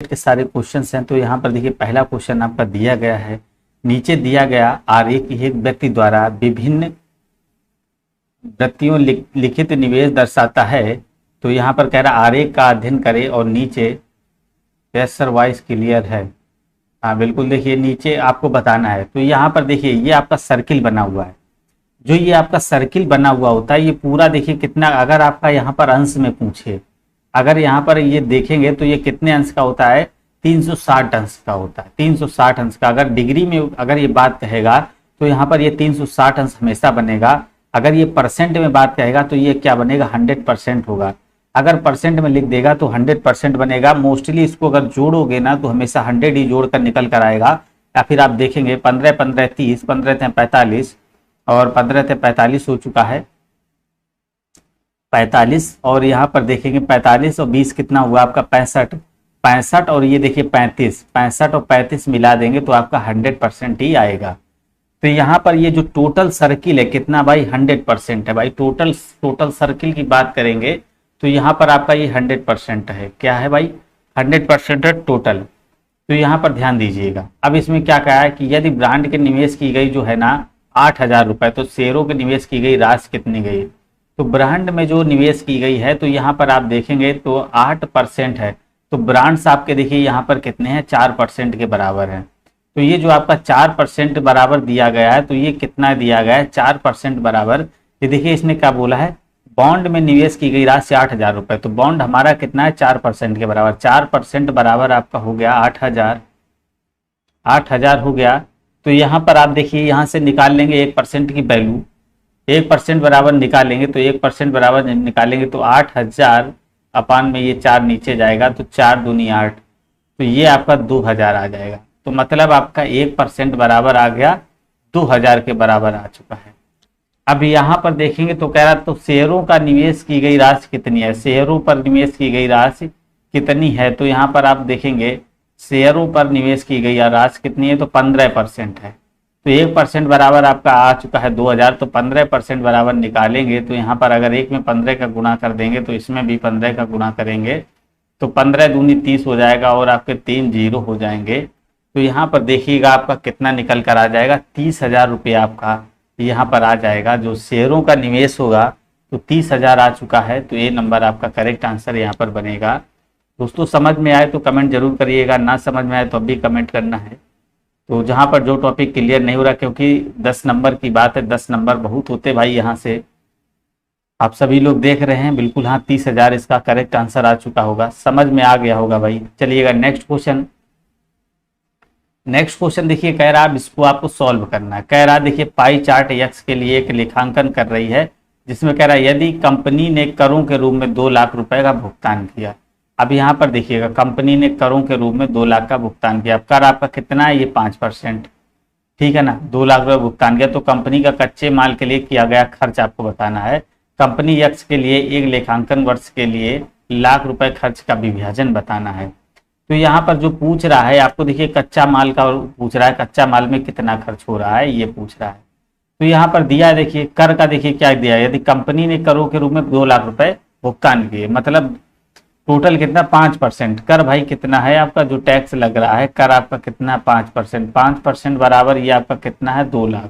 Subject के सारे question हैं। तो यहाँ पर देखिए पहला क्वेश्चन आपका दिया गया है, नीचे दिया गया आरेख एक व्यक्ति द्वारा विभिन्न वृत्तियों लिखित निवेश दर्शाता है। तो यहाँ पर कह रहा आरेख का अध्ययन करें और नीचे यस सर वॉइस क्लियर है। हाँ बिल्कुल, देखिए नीचे आपको बताना है। तो यहाँ पर देखिए ये आपका सर्किल बना हुआ है, जो ये आपका सर्किल बना हुआ होता है ये पूरा देखिए कितना, अगर आपका यहाँ पर अंश में पूछे, अगर यहाँ पर ये देखेंगे तो ये कितने अंश का होता है, 360 अंश का होता है, 360 अंश का। अगर डिग्री में अगर ये बात कहेगा तो यहाँ पर ये 360 अंश हमेशा बनेगा। अगर ये परसेंट में बात कहेगा तो ये क्या बनेगा, 100% होगा। अगर परसेंट में लिख देगा तो 100% बनेगा। मोस्टली इसको अगर जोड़ोगे ना तो हमेशा 100 ही जोड़ कर निकल कर आएगा। या फिर आप देखेंगे 15 15 30, 15 × 45 और 15 × 45 हो चुका है 45। और यहाँ पर देखेंगे 45 और 20 कितना हुआ आपका 65, 65 और ये देखिए 35, 65 और 35 मिला देंगे तो आपका 100% ही आएगा। तो यहाँ पर ये जो टोटल सर्किल है कितना भाई, 100% है भाई। टोटल सर्किल की बात करेंगे तो यहाँ पर आपका ये 100% है। क्या है भाई, 100% है टोटल। तो यहाँ पर ध्यान दीजिएगा। अब इसमें क्या कहा है कि यदि ब्रांड के निवेश की गई जो है ना 8,000 रुपए, तो शेयरों के निवेश की गई राशि कितनी गई। तो ब्रांड में जो निवेश की गई है तो यहाँ पर आप देखेंगे तो 8% है। तो ब्रांड्स आपके देखिए यहाँ पर कितने हैं, 4% के बराबर है। तो ये जो आपका 4% बराबर दिया गया है, तो ये कितना दिया गया है, 4% बराबर। ये देखिए इसने क्या बोला है, बॉन्ड में निवेश की गई राशि 8,000 रुपए। तो बॉन्ड हमारा कितना है, 4% के बराबर। 4% बराबर आपका हो गया 8,000, 8,000 हो गया। तो यहाँ पर आप देखिए यहाँ से निकाल लेंगे 1% की वैल्यू, 1% बराबर निकालेंगे तो 1% बराबर निकालेंगे तो 8,000 अपान में ये 4 नीचे जाएगा तो 4 दूनी 8, तो ये आपका 2,000 आ जाएगा। तो मतलब आपका 1% बराबर आ गया 2,000 के बराबर आ चुका है। अब यहाँ पर देखेंगे तो कह रहा तो शेयरों का निवेश की गई राशि कितनी है, शेयरों पर निवेश की गई राशि कितनी है। तो यहाँ पर आप देखेंगे शेयरों पर निवेश की गई राशि कितनी है, तो 15% है। तो 1% बराबर आपका आ चुका है 2,000। तो 15% बराबर निकालेंगे तो यहाँ पर अगर एक में 15 का गुणा कर देंगे तो इसमें भी 15 का गुणा करेंगे तो 15 दूनी 30 हो जाएगा और आपके 3 0 हो जाएंगे। तो यहाँ पर देखिएगा आपका कितना निकल कर आ जाएगा, 30,000 रुपया आपका यहाँ पर आ जाएगा। जो शेयरों का निवेश होगा तो 30,000 आ चुका है। तो ये नंबर आपका करेक्ट आंसर यहाँ पर बनेगा। दोस्तों समझ में आए तो कमेंट जरूर करिएगा, ना समझ में आए तो अभी कमेंट करना है। तो जहाँ पर जो टॉपिक क्लियर नहीं हो रहा, क्योंकि 10 नंबर की बात है, 10 नंबर बहुत होते भाई। यहाँ से आप सभी लोग देख रहे हैं, बिल्कुल हाँ 30,000 इसका करेक्ट आंसर आ चुका होगा, समझ में आ गया होगा भाई। चलिएगा नेक्स्ट क्वेश्चन। नेक्स्ट क्वेश्चन देखिए कह रहा है इसको आपको सॉल्व करना है। कह रहा देखिए पाई चार्ट एक्स के लिए एक लेखांकन कर रही है, जिसमें कह रहा है यदि कंपनी ने करों के रूप में 2 लाख रुपए का भुगतान किया। अब यहाँ पर देखिएगा कंपनी ने करों के रूप में 2 लाख का भुगतान किया। अब कर आपका कितना है, ये 5%, ठीक है ना। 2 लाख रुपए भुगतान किया। तो कंपनी का कच्चे माल के लिए किया गया खर्च आपको बताना है। कंपनी एक्स के लिए एक लेखांकन वर्ष के लिए लाख रुपए खर्च का विभाजन बताना है। तो यहाँ पर जो पूछ रहा है आपको देखिए कच्चा माल का पूछ रहा है, कच्चा माल में कितना खर्च हो रहा है ये पूछ रहा है। तो यहाँ पर दिया है देखिए कर का, देखिए क्या दिया है, यदि कंपनी ने करों के रूप में 2 लाख रुपए भुगतान किए, मतलब टोटल कितना 5%। कर भाई कितना है आपका जो टैक्स लग रहा है, कर आपका कितना 5%, 5% बराबर ये आपका कितना है 2 लाख,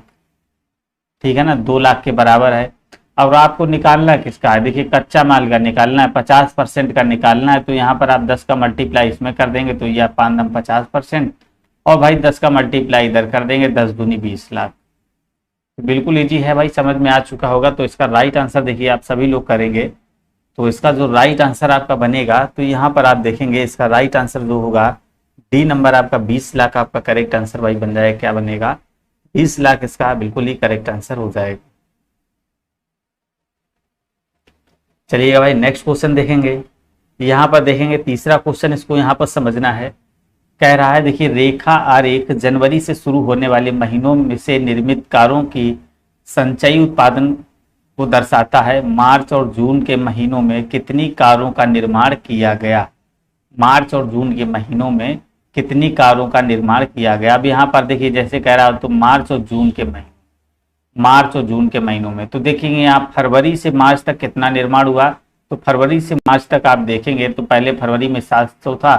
ठीक है ना, 2 लाख के बराबर है। और आपको निकालना किसका है, देखिए कच्चा माल का निकालना है, 50% का निकालना है। तो यहाँ पर आप 10 का मल्टीप्लाई इसमें कर देंगे तो ये 5 50%, और भाई 10 का मल्टीप्लाई इधर कर देंगे, 10 दूनी 20 लाख। तो बिल्कुल इजी है भाई, समझ में आ चुका होगा। तो इसका राइट आंसर देखिए आप सभी लोग करेंगे तो इसका जो राइट आंसर आपका बनेगा, तो यहाँ पर आप देखेंगे इसका राइट आंसर जो होगा डी नंबर आपका 20 लाख आपका करेक्ट आंसर भाई बन जाएगा। क्या बनेगा, 20 लाख इसका बिल्कुल ही करेक्ट आंसर हो जाएगा। चलिएगा भाई नेक्स्ट क्वेश्चन देखेंगे। यहाँ पर देखेंगे तीसरा क्वेश्चन, इसको यहाँ पर समझना है। कह रहा है देखिए रेखा आरेख जनवरी से शुरू होने वाले महीनों में से निर्मित कारों की संचयी उत्पादन को दर्शाता है। मार्च और जून के महीनों में कितनी कारों का निर्माण किया गया, मार्च और जून के महीनों में कितनी कारों का निर्माण किया गया। अब यहाँ पर देखिए जैसे कह रहा हो तो मार्च और जून के महीने, मार्च और जून के महीनों में, तो देखेंगे यहाँ फरवरी से मार्च तक कितना निर्माण हुआ। तो फरवरी से मार्च तक आप देखेंगे तो पहले फरवरी में 700 था,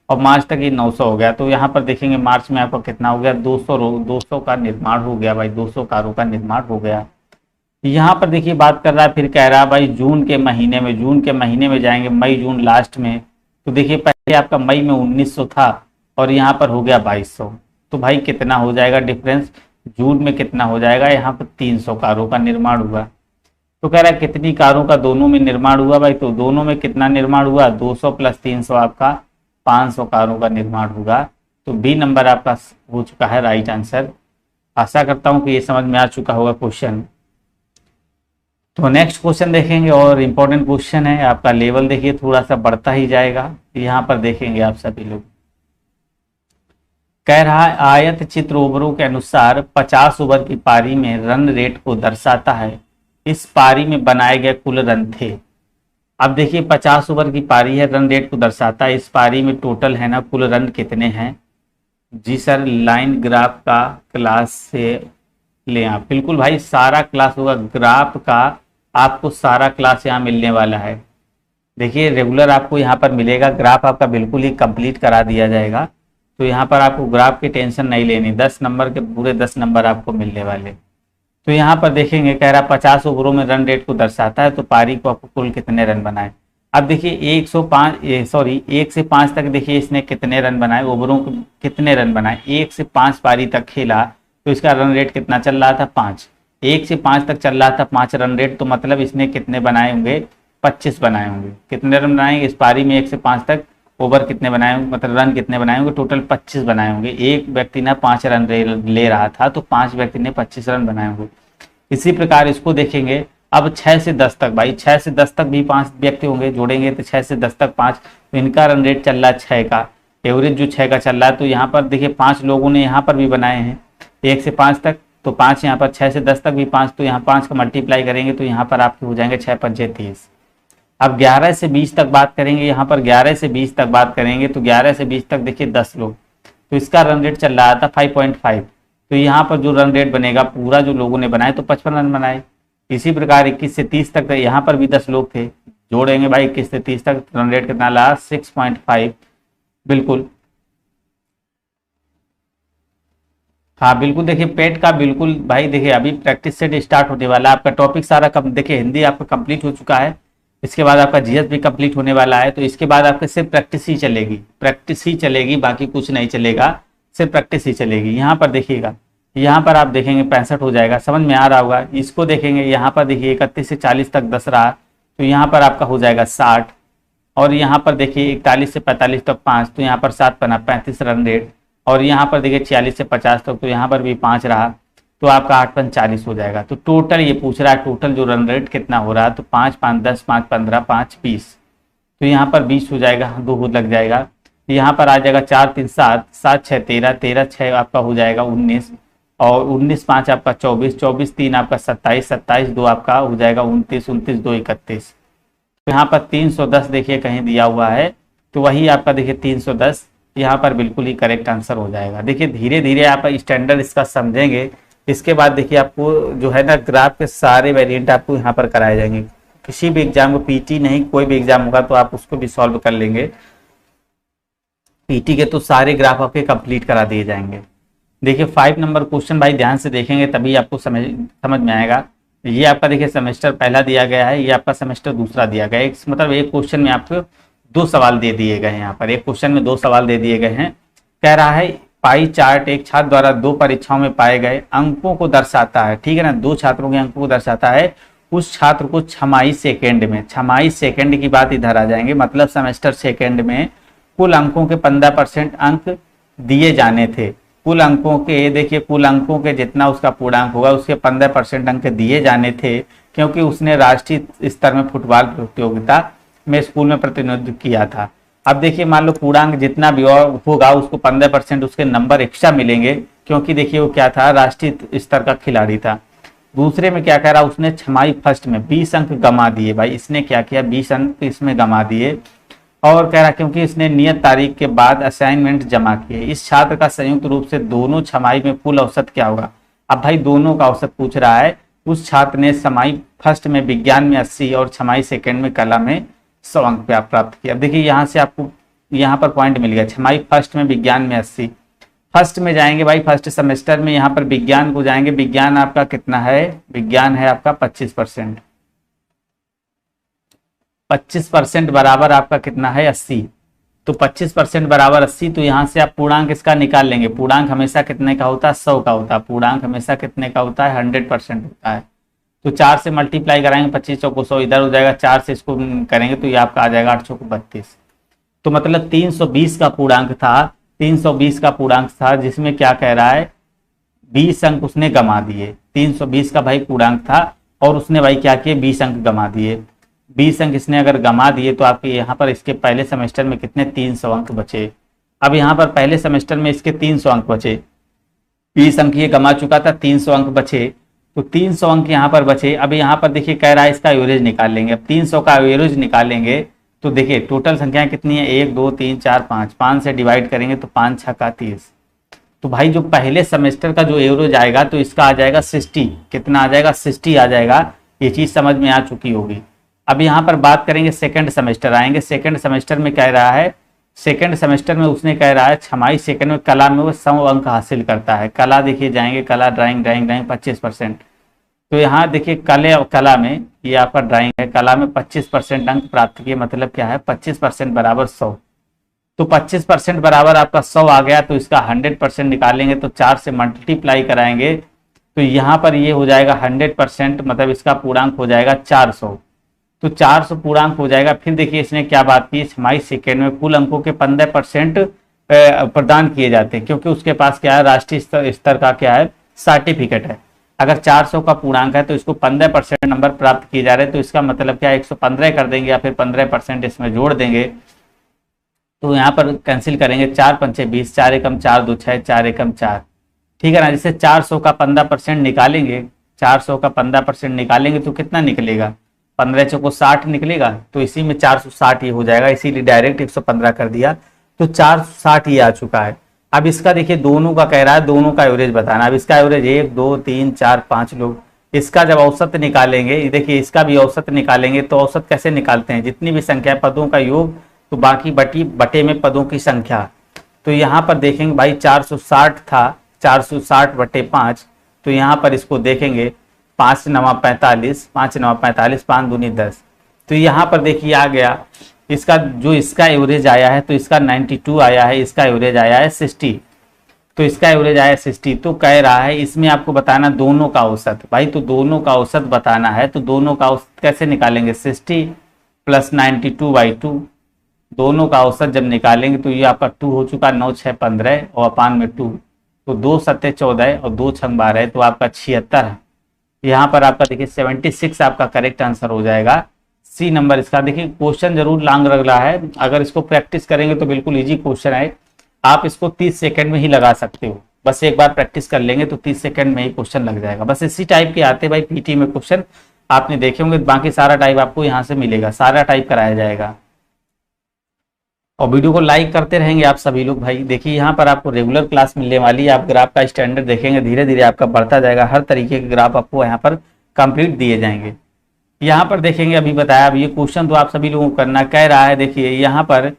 और मार्च तक ये 900 हो गया। तो यहाँ पर देखेंगे मार्च में आपका कितना हो गया, 200 का निर्माण हो गया भाई, 200 कारों का निर्माण हो गया। यहाँ पर देखिए बात कर रहा है, फिर कह रहा है भाई जून के महीने में, जून के महीने में जाएंगे मई जून लास्ट में, तो देखिए पहले आपका मई में 1900 था और यहाँ पर हो गया 2200। तो भाई कितना हो जाएगा डिफरेंस, जून में कितना हो जाएगा, यहाँ पर 300 कारों का निर्माण हुआ। तो कह रहा है कितनी कारों का दोनों में निर्माण हुआ भाई, तो दोनों में कितना निर्माण हुआ, 200 प्लस 300 आपका 500 कारों का निर्माण होगा। तो बी नंबर आपका हो चुका है राइट आंसर। आशा करता हूं कि ये समझ में आ चुका होगा क्वेश्चन। तो नेक्स्ट क्वेश्चन देखेंगे और इम्पोर्टेंट क्वेश्चन है, आपका लेवल देखिए थोड़ा सा बढ़ता ही जाएगा। यहाँ पर देखेंगे आप सभी लोग, कह रहा है आयत चित्र ओवरों के अनुसार 50 ओवर की पारी में रन रेट को दर्शाता है, इस पारी में बनाए गए कुल रन थे। अब देखिए 50 ओवर की पारी है, रन रेट को दर्शाता है, इस पारी में टोटल है ना कुल रन कितने हैं। जी सर लाइन ग्राफ का क्लास से ले आप, बिल्कुल भाई सारा क्लास होगा ग्राफ का, आपको सारा क्लास यहाँ मिलने वाला है। देखिए रेगुलर आपको यहाँ पर मिलेगा, ग्राफ आपका बिल्कुल ही कंप्लीट करा दिया जाएगा। तो यहाँ पर आपको ग्राफ की टेंशन नहीं लेनी, 10 नंबर के पूरे 10 नंबर आपको मिलने वाले। तो यहाँ पर देखेंगे कह रहा 50 ओवरों में रन रेट को दर्शाता है, तो पारी को आपको कुल कितने रन बनाए। अब देखिए 1 से 5 तक देखिए इसने कितने रन बनाए, ओवरों को कितने रन बनाए, 1 से 5 पारी तक खेला तो इसका रन रेट कितना चल रहा था 5, 1 से 5 तक चल रहा था 5 रन रेट, तो मतलब इसने कितने बनाए होंगे 25 बनाए होंगे। कितने रन बनाएंगे इस पारी में 1 से 5 तक, ओवर कितने बनाए होंगे मतलब रन कितने बनाए होंगे, टोटल 25 बनाए होंगे। एक व्यक्ति ने 5 रन ले रहा था तो 5 व्यक्ति ने 25 रन बनाए होंगे। इसी प्रकार इसको देखेंगे अब 6 से 10 तक, भाई 6 से 10 तक भी 5 व्यक्ति होंगे, जोड़ेंगे तो 6 से 10 तक 5, तो इनका रन रेट चल रहा है 6 का, एवरेज जो 6 का चल रहा है। तो यहाँ पर देखिए 5 लोगों ने यहाँ पर भी बनाए हैं 1 से 5 तक, तो 5 यहाँ पर, 6 से 10 तक भी 5, तो यहाँ 5 का मल्टीप्लाई करेंगे तो यहाँ पर आपके हो जाएंगे 6 पंजे 30। अब 11 से 20 तक बात करेंगे, यहाँ पर 11 से 20 तक बात करेंगे, तो 11 से 20 तक देखिए 10 लोग, तो इसका रन रेट चल रहा था 5.5, तो यहाँ पर जो रन रेट बनेगा पूरा जो लोगों ने बनाए तो 55 रन बनाए। इसी प्रकार 21 से 30 तक यहाँ पर भी 10 लोग थे, जोड़ेंगे भाई 21 से 30 तक, रन रेट कितना रहा 6.5। बिल्कुल हाँ बिल्कुल, देखिए पेट का बिल्कुल भाई, देखिए अभी प्रैक्टिस सेट स्टार्ट होने वाला है, आपका टॉपिक सारा कम, देखिए हिंदी आपका कंप्लीट हो चुका है, इसके बाद आपका जीएस भी कंप्लीट होने वाला है। तो इसके बाद आपके सिर्फ प्रैक्टिस ही चलेगी, प्रैक्टिस ही चलेगी, बाकी कुछ नहीं चलेगा, सिर्फ प्रैक्टिस ही चलेगी। यहाँ पर देखिएगा, यहाँ पर आप देखेंगे 65 हो जाएगा, समझ में आ रहा होगा। इसको देखेंगे यहाँ पर देखिए 31 से 40 तक 10 रहा, तो यहाँ पर आपका हो जाएगा 60, और यहाँ पर देखिए 41 से 45 तक 5, तो यहाँ पर 7 बना 35 रन रेट, और यहाँ पर देखिए 46 से 50 तक, तो यहाँ पर भी 5 रहा, तो आपका 8 5 40 हो जाएगा। तो टोटल ये पूछ रहा है टोटल जो रन रेट कितना हो रहा है, तो 5 5 10 5 15 5 20, तो यहाँ पर 20 हो जाएगा, 2 लग जाएगा, यहाँ पर आ जाएगा 4 3 7 7 6 13 13 6 आपका हो जाएगा 19, और 19 5 आपका 24 24 3 आपका 27 27 2 आपका हो जाएगा 29 29 2 31। तो यहाँ पर 310 देखिए कहीं दिया हुआ है, तो वही आपका देखिए 310 यहाँ पर बिल्कुल ही करेक्ट आंसर हो जाएगा। देखिए धीरे धीरे आप स्टैंडर्ड इसका समझेंगे, इसके बाद देखिए आपको जो है ना ग्राफ के सारे वेरिएंट आपको यहाँ पर कराए जाएंगे। किसी भी एग्जाम को, पीटी नहीं कोई भी एग्जाम होगा तो आप उसको भी सॉल्व कर लेंगे, पीटी के तो सारे ग्राफ आपके कंप्लीट करा दिए जाएंगे। देखिए 5 नंबर क्वेश्चन भाई ध्यान से देखेंगे तभी आपको समझ में आएगा। ये आपका देखिए सेमेस्टर पहला दिया गया है, ये आपका सेमेस्टर दूसरा दिया गया है, मतलब एक क्वेश्चन में आपको 2 सवाल दे दिए गए हैं, यहाँ पर एक क्वेश्चन में 2 सवाल दे दिए गए हैं। कह रहा है पाई चार्ट एक छात्र द्वारा 2 परीक्षाओं में पाए गए अंकों को दर्शाता है, ठीक है ना, 2 छात्रों के अंकों को दर्शाता है। उस छात्र को छमाही सेकेंड में, छमाही सेकेंड की बात इधर आ जाएंगे, मतलब सेमेस्टर सेकेंड में कुल अंकों के 15% अंक दिए जाने थे। कुल अंकों के देखिए, कुल अंकों के जितना उसका पूर्णांक होगा उसके 15% अंक दिए जाने थे, क्योंकि उसने राष्ट्रीय स्तर में फुटबॉल प्रतियोगिता में स्कूल में प्रतिनिधित्व किया था। अब देखिए मान लो पूर्णांक जितना भी और होगा उसको 15% उसके नंबर एक्स्ट्रा मिलेंगे, क्योंकि देखिए वो क्या था, राष्ट्रीय स्तर का खिलाड़ी था। दूसरे में क्या कह रहा, उसने छमाही फर्स्ट में 20 अंक गंवा दिए, भाई इसने क्या किया 20 अंक इसमें गंवा दिए, और कह रहा क्योंकि इसने नियत तारीख के बाद असाइनमेंट जमा किए। इस छात्र का संयुक्त रूप से दोनों छमाही में कुल औसत क्या होगा। अब भाई दोनों का औसत पूछ रहा है। उस छात्र ने छमाही फर्स्ट में विज्ञान में 80 और छमाही सेकेंड में कला में 100 अंक प्राप्त किया। अब देखिए यहाँ से आपको यहाँ पर पॉइंट मिल गया। छमाही फर्स्ट में विज्ञान में 80, फर्स्ट में जाएंगे भाई, फर्स्ट सेमेस्टर में यहाँ पर विज्ञान को जाएंगे। विज्ञान आपका कितना है, विज्ञान है आपका 25%, 25% बराबर आपका कितना है 80। तो 25% बराबर 80, तो यहाँ से आप पूर्णांक इसका निकाल लेंगे। पूर्णांक हमेशा कितने का होता है, 100 का होता है। पूर्णांक हमेशा कितने का होता है, 100% होता है। तो 4 से मल्टीप्लाई कराएंगे, 25 चौको 100 इधर हो जाएगा, 4 से इसको करेंगे तो ये आपका आ जाएगा 8 चौको 32। तो मतलब 320 का पूर्णांक था, 320 का पूर्णांक था, जिसमें क्या कह रहा है 20 अंक उसने गमा दिए। 320 का भाई पूर्णांक था और उसने भाई क्या किए, 20 अंक गमा दिए। 20 अंक इसने अगर गमा दिए तो आपके यहाँ पर इसके पहले सेमेस्टर में कितने 300 अंक बचे। अब यहाँ पर पहले सेमेस्टर में इसके 300 अंक बचे, 20 अंक ये गमा चुका था, 300 अंक बचे, तो 300 अंक यहाँ पर बचे। अब यहाँ पर देखिए कह रहा है इसका एवरेज निकाल लेंगे। अब 300 का एवरेज निकालेंगे तो देखिए टोटल संख्याएं कितनी है, 1 2 3 4 5, 5 से डिवाइड करेंगे तो 5 6 का 30। तो भाई जो पहले सेमेस्टर का जो एवरेज आएगा तो इसका आ जाएगा 60, कितना आ जाएगा 60 आ जाएगा। ये चीज समझ में आ चुकी होगी। अब यहाँ पर बात करेंगे सेकंड सेमेस्टर आएंगे। सेकंड सेमेस्टर में कह रहा है, सेकंड सेमेस्टर में उसने कह रहा है छमाही सेकंड में कला में वो 100 अंक हासिल करता है। कला देखिए जाएंगे, कला ड्राइंग 25%। तो यहाँ देखिए कला में ये आपका ड्राइंग है, कला में 25% अंक प्राप्त किए, मतलब क्या है 25% बराबर 100। तो 25% बराबर आपका 100 आ गया, तो इसका 100% निकालेंगे तो 4 से मल्टीप्लाई कराएंगे तो यहाँ पर ये हो जाएगा 100%, मतलब इसका पूर्णांक हो जाएगा 400। तो 400 पूर्णांक हो जाएगा। फिर देखिए इसने क्या बात की, छमाही सेकेंड में कुल अंकों के 15% प्रदान किए जाते हैं, क्योंकि उसके पास क्या है राष्ट्रीय स्तर का क्या है सर्टिफिकेट है। अगर 400 का पूर्णांक है तो इसको 15% नंबर प्राप्त किए जा रहे हैं, तो इसका मतलब क्या है 115 कर देंगे या फिर 15% इसमें जोड़ देंगे। तो यहाँ पर कैंसिल करेंगे, 4 पंचे 20, 4 एकम 4 2 6, 4 एकम 4, ठीक है ना। जैसे 400 का 15% निकालेंगे, 400 का 15% निकालेंगे तो कितना निकलेगा, 15 चौको 60 निकलेगा। तो इसी में 460 ये हो जाएगा, इसीलिए डायरेक्ट 115 कर दिया, तो 460 ये आ चुका है। अब इसका देखिए दोनों का कह रहा है, दोनों का एवरेज बताना। अब इसका एवरेज 1 2 3 4 5 लोग, इसका जब औसत निकालेंगे, देखिए इसका भी औसत निकालेंगे तो औसत कैसे निकालते हैं, जितनी भी संख्या पदों का योग तो बाकी बटे में पदों की संख्या। तो यहाँ पर देखेंगे भाई 460 था, 460 बटे 5, तो यहाँ पर इसको देखेंगे 5 9 45, 5 9 45, 5 दूनी 10। तो यहाँ पर देखिए आ गया इसका जो इसका एवरेज आया है, तो इसका 92 आया है, इसका एवरेज आया है 60। तो इसका एवरेज आया 60। तो कह रहा है इसमें आपको बताना दोनों का औसत। भाई तो दोनों का औसत बताना है, तो दोनों का औसत कैसे निकालेंगे, 60 प्लस 92/2। दोनों का औसत जब निकालेंगे तो ये आपका 2 हो चुका, 9 6 15 और अपान में 2, तो 2 7 14 और 2 6 12, तो आपका 76 है। यहाँ पर आपका देखिए 76 आपका करेक्ट आंसर हो जाएगा, सी नंबर इसका। देखिए क्वेश्चन जरूर लॉन्ग लग रहा है, अगर इसको प्रैक्टिस करेंगे तो बिल्कुल इजी क्वेश्चन है। आप इसको 30 सेकंड में ही लगा सकते हो, बस एक बार प्रैक्टिस कर लेंगे तो 30 सेकंड में ही क्वेश्चन लग जाएगा। बस इसी टाइप के आते भाई पीटी में क्वेश्चन, आपने देखे होंगे, बाकी सारा टाइप आपको यहाँ से मिलेगा, सारा टाइप कराया जाएगा। और वीडियो को लाइक करते रहेंगे आप सभी लोग। भाई देखिए यहाँ पर आपको रेगुलर क्लास मिलने वाली है, आप ग्राफ का स्टैंडर्ड देखेंगे, धीरे धीरे आपका बढ़ता जाएगा, हर तरीके के ग्राफ आपको यहाँ पर कंप्लीट दिए जाएंगे। यहाँ पर देखेंगे अभी बताया, अब ये क्वेश्चन तो आप सभी लोगों को करना कह रहा है। देखिए यहाँ पर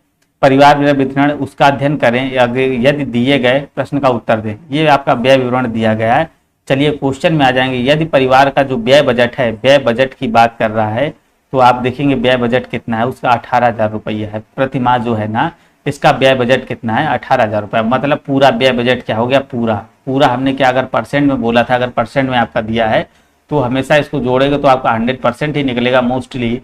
परिवार व्यय वितरण उसका अध्ययन करें, यदि दिए गए प्रश्न का उत्तर दें। ये आपका व्यय विवरण दिया गया है। चलिए क्वेश्चन में आ जाएंगे। यदि परिवार का जो व्यय बजट है, व्यय बजट की बात कर रहा है, तो आप देखेंगे व्यय बजट कितना है, उसका 18,000 रुपया है प्रति माह जो है ना, इसका व्यय बजट कितना है 18,000 रुपया। मतलब पूरा व्यय बजट क्या हो गया, पूरा हमने क्या अगर परसेंट में बोला था, अगर परसेंट में आपका दिया है तो हमेशा इसको जोड़ेगा तो आपका 100% ही निकलेगा मोस्टली।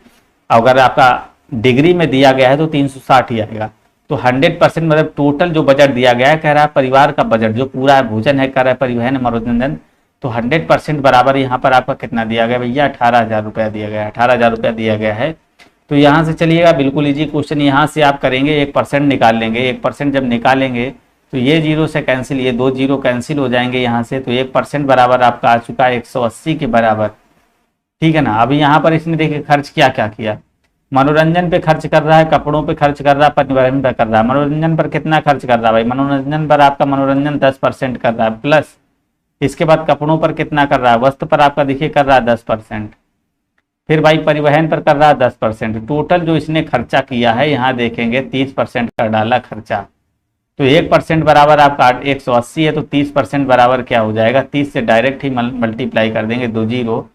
अगर आपका डिग्री में दिया गया है तो 360 ही आएगा। तो 100% मतलब टोटल जो बजट दिया गया है, कह रहा है परिवार का बजट जो पूरा भोजन है, कह रहा है परिवहन मनोरंजन, तो 100% बराबर यहाँ पर आपका कितना दिया गया भैया, 18,000 रुपया दिया गया है, 18,000 रुपया दिया गया है। तो यहाँ से चलिएगा बिल्कुल इजी क्वेश्चन, यहाँ से आप करेंगे 1% निकाल लेंगे। 1% जब निकालेंगे तो ये 0 से कैंसिल, ये 2 0 कैंसिल हो जाएंगे यहाँ से, तो 1% बराबर आपका आ चुका है 180 के बराबर, ठीक है ना। अभी यहाँ पर इसने देखिए खर्च क्या क्या किया, मनोरंजन पे खर्च कर रहा है, कपड़ों पे खर्च कर रहा है, परिवहन पे कर रहा है। मनोरंजन पर कितना खर्च कर रहा है भाई, मनोरंजन पर आपका मनोरंजन 10% कर रहा है, प्लस इसके बाद कपड़ों पर कितना कर रहा है, वस्त्र पर आपका देखिए कर रहा है 10%, फिर भाई परिवहन पर कर रहा है 10%। टोटल जो इसने खर्चा किया है यहाँ देखेंगे 30% का डाला खर्चा। तो 1% बराबर आपका 180 है, तो 30% बराबर क्या हो जाएगा, 30 से डायरेक्ट ही मल्टीप्लाई कर देंगे, 2 जीरो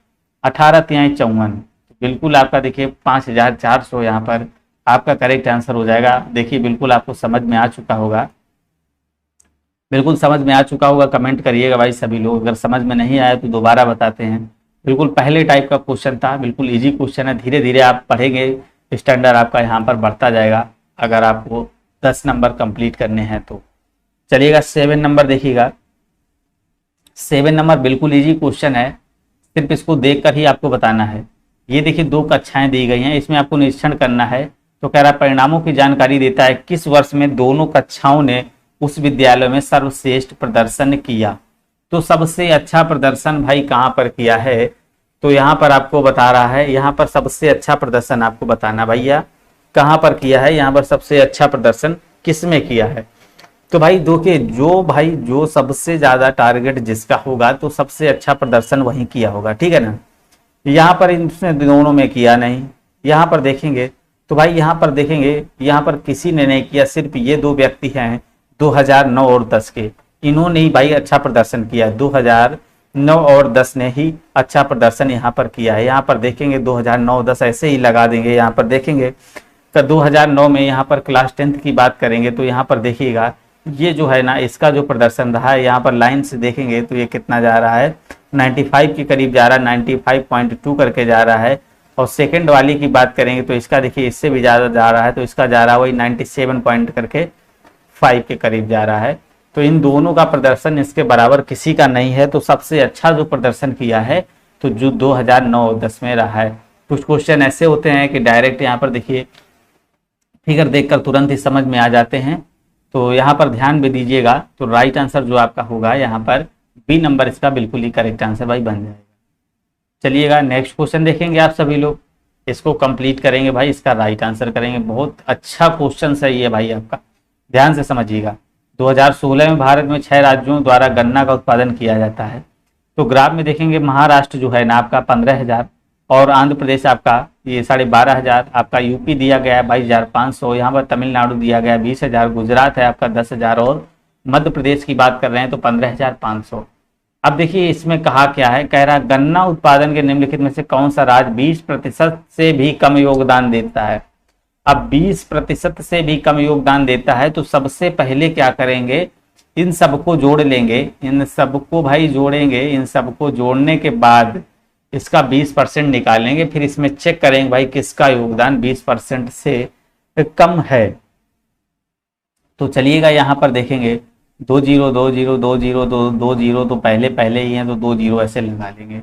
18 तिहाई 54। बिल्कुल आपका देखिए 5400 यहाँ पर आपका करेक्ट आंसर हो जाएगा। देखिए बिल्कुल आपको समझ में आ चुका होगा, बिल्कुल समझ में आ चुका होगा। कमेंट करिएगा भाई सभी लोग, अगर समझ में नहीं आया तो दोबारा बताते हैं। बिल्कुल पहले टाइप का क्वेश्चन था, बिल्कुल इजी क्वेश्चन है। धीरे धीरे आप पढ़ेंगे, स्टैंडर्ड आपका यहाँ पर बढ़ता जाएगा अगर आपको 10 नंबर कंप्लीट करने हैं तो। चलिएगा 7 नंबर देखिएगा। 7 नंबर बिल्कुल इजी क्वेश्चन है, सिर्फ इसको देखकर ही आपको बताना है। ये देखिए 2 कक्षाएं दी गई हैं, इसमें आपको निरीक्षण करना है। तो कह रहा है परिणामों की जानकारी देता है, किस वर्ष में दोनों कक्षाओं ने उस विद्यालय में सर्वश्रेष्ठ प्रदर्शन किया। तो सबसे अच्छा प्रदर्शन भाई कहाँ पर किया है, तो यहाँ पर आपको बता रहा है, यहाँ पर सबसे अच्छा प्रदर्शन आपको बताना भैया कहाँ पर किया है, यहाँ पर सबसे अच्छा प्रदर्शन किस में किया है। तो भाई देखिए जो सबसे ज्यादा टारगेट जिसका होगा तो सबसे अच्छा प्रदर्शन वही किया होगा, ठीक है ना। यहाँ पर इसने दोनों में किया नहीं। यहाँ पर देखेंगे तो भाई यहाँ पर देखेंगे, यहाँ पर किसी ने नहीं किया, सिर्फ ये 2 व्यक्ति हैं 2009 और 10 के, इन्होंने ही भाई अच्छा प्रदर्शन किया। 2009 और 10 ने ही अच्छा प्रदर्शन यहाँ पर किया है। यहाँ पर देखेंगे 2009-10 ऐसे ही लगा देंगे। यहाँ पर देखेंगे तो 2009 में यहाँ पर क्लास 10th की बात करेंगे तो यहाँ पर देखिएगा ये जो है ना इसका जो प्रदर्शन रहा है, यहाँ पर लाइन से देखेंगे तो ये कितना जा रहा है, 95 के करीब जा रहा है, 95.2 करके जा रहा है। और सेकंड वाली की बात करेंगे तो इसका देखिए इससे भी ज़्यादा जा रहा है, तो इसका जा रहा है वही 97 पॉइंट करके 5 के करीब जा रहा है। तो इन दोनों का प्रदर्शन इसके बराबर किसी का नहीं है। तो सबसे अच्छा जो प्रदर्शन किया है तो जो 2009-10 में रहा है। कुछ क्वेश्चन ऐसे होते हैं कि डायरेक्ट यहाँ पर देखिए फिगर देखकर तुरंत ही समझ में आ जाते हैं, तो यहाँ पर ध्यान भी दीजिएगा। तो राइट आंसर जो आपका होगा यहाँ पर बी नंबर इसका बिल्कुल ही करेक्ट आंसर भाई बन जाएगा। चलिएगा नेक्स्ट क्वेश्चन देखेंगे, आप सभी लोग इसको कंप्लीट करेंगे भाई, इसका राइट आंसर करेंगे। बहुत अच्छा क्वेश्चन सही है भाई आपका, ध्यान से समझिएगा। 2016 में भारत में 6 राज्यों द्वारा गन्ना का उत्पादन किया जाता है। तो ग्राफ में देखेंगे महाराष्ट्र जो है ना आपका 15,000 और आंध्र प्रदेश आपका ये 12,500, आपका यूपी दिया गया है 22,500, यहाँ पर तमिलनाडु दिया गया है 20,000, गुजरात है आपका 10,000 और मध्य प्रदेश की बात कर रहे हैं तो 15,500। अब देखिए इसमें कहा क्या है, कह रहा गन्ना उत्पादन के निम्नलिखित में से कौन सा राज्य 20% से भी कम योगदान देता है। अब 20% से भी कम योगदान देता है तो सबसे पहले क्या करेंगे, इन सबको जोड़ लेंगे, इन सबको भाई जोड़ेंगे, इन सबको जोड़ने के बाद इसका 20% निकालेंगे, फिर इसमें चेक करेंगे भाई किसका योगदान 20% से कम है। तो चलिएगा यहाँ पर देखेंगे 2 0 2 0 2 0 2 0 तो पहले ही हैं तो 2 0 ऐसे लगा लेंगे।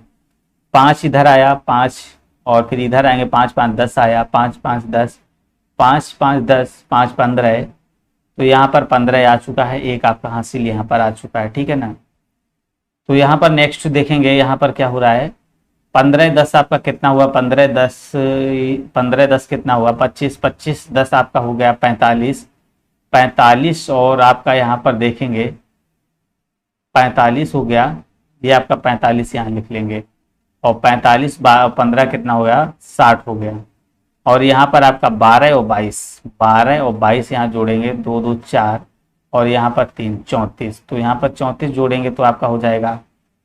5 इधर आया 5 और फिर इधर आएंगे 5 5 10 आया, 5 5 10 5 5 10 5 15, तो यहाँ पर 15 आ चुका है, एक आपका हासिल यहाँ पर आ चुका है, ठीक है ना। तो यहाँ पर नेक्स्ट देखेंगे यहाँ पर क्या हो रहा है, 15 10 आपका कितना हुआ, 15 10 कितना हुआ 25 25 10 आपका हो गया 45 और आपका यहाँ पर देखेंगे 45 हो गया, ये आपका 45 यहाँ लिख लेंगे और 45 15 कितना हो गया 60 हो गया। और यहाँ पर आपका 12 और 22 यहाँ जोड़ेंगे 2 2 4 और यहाँ पर 3 34, तो यहाँ पर 34 जोड़ेंगे तो आपका हो जाएगा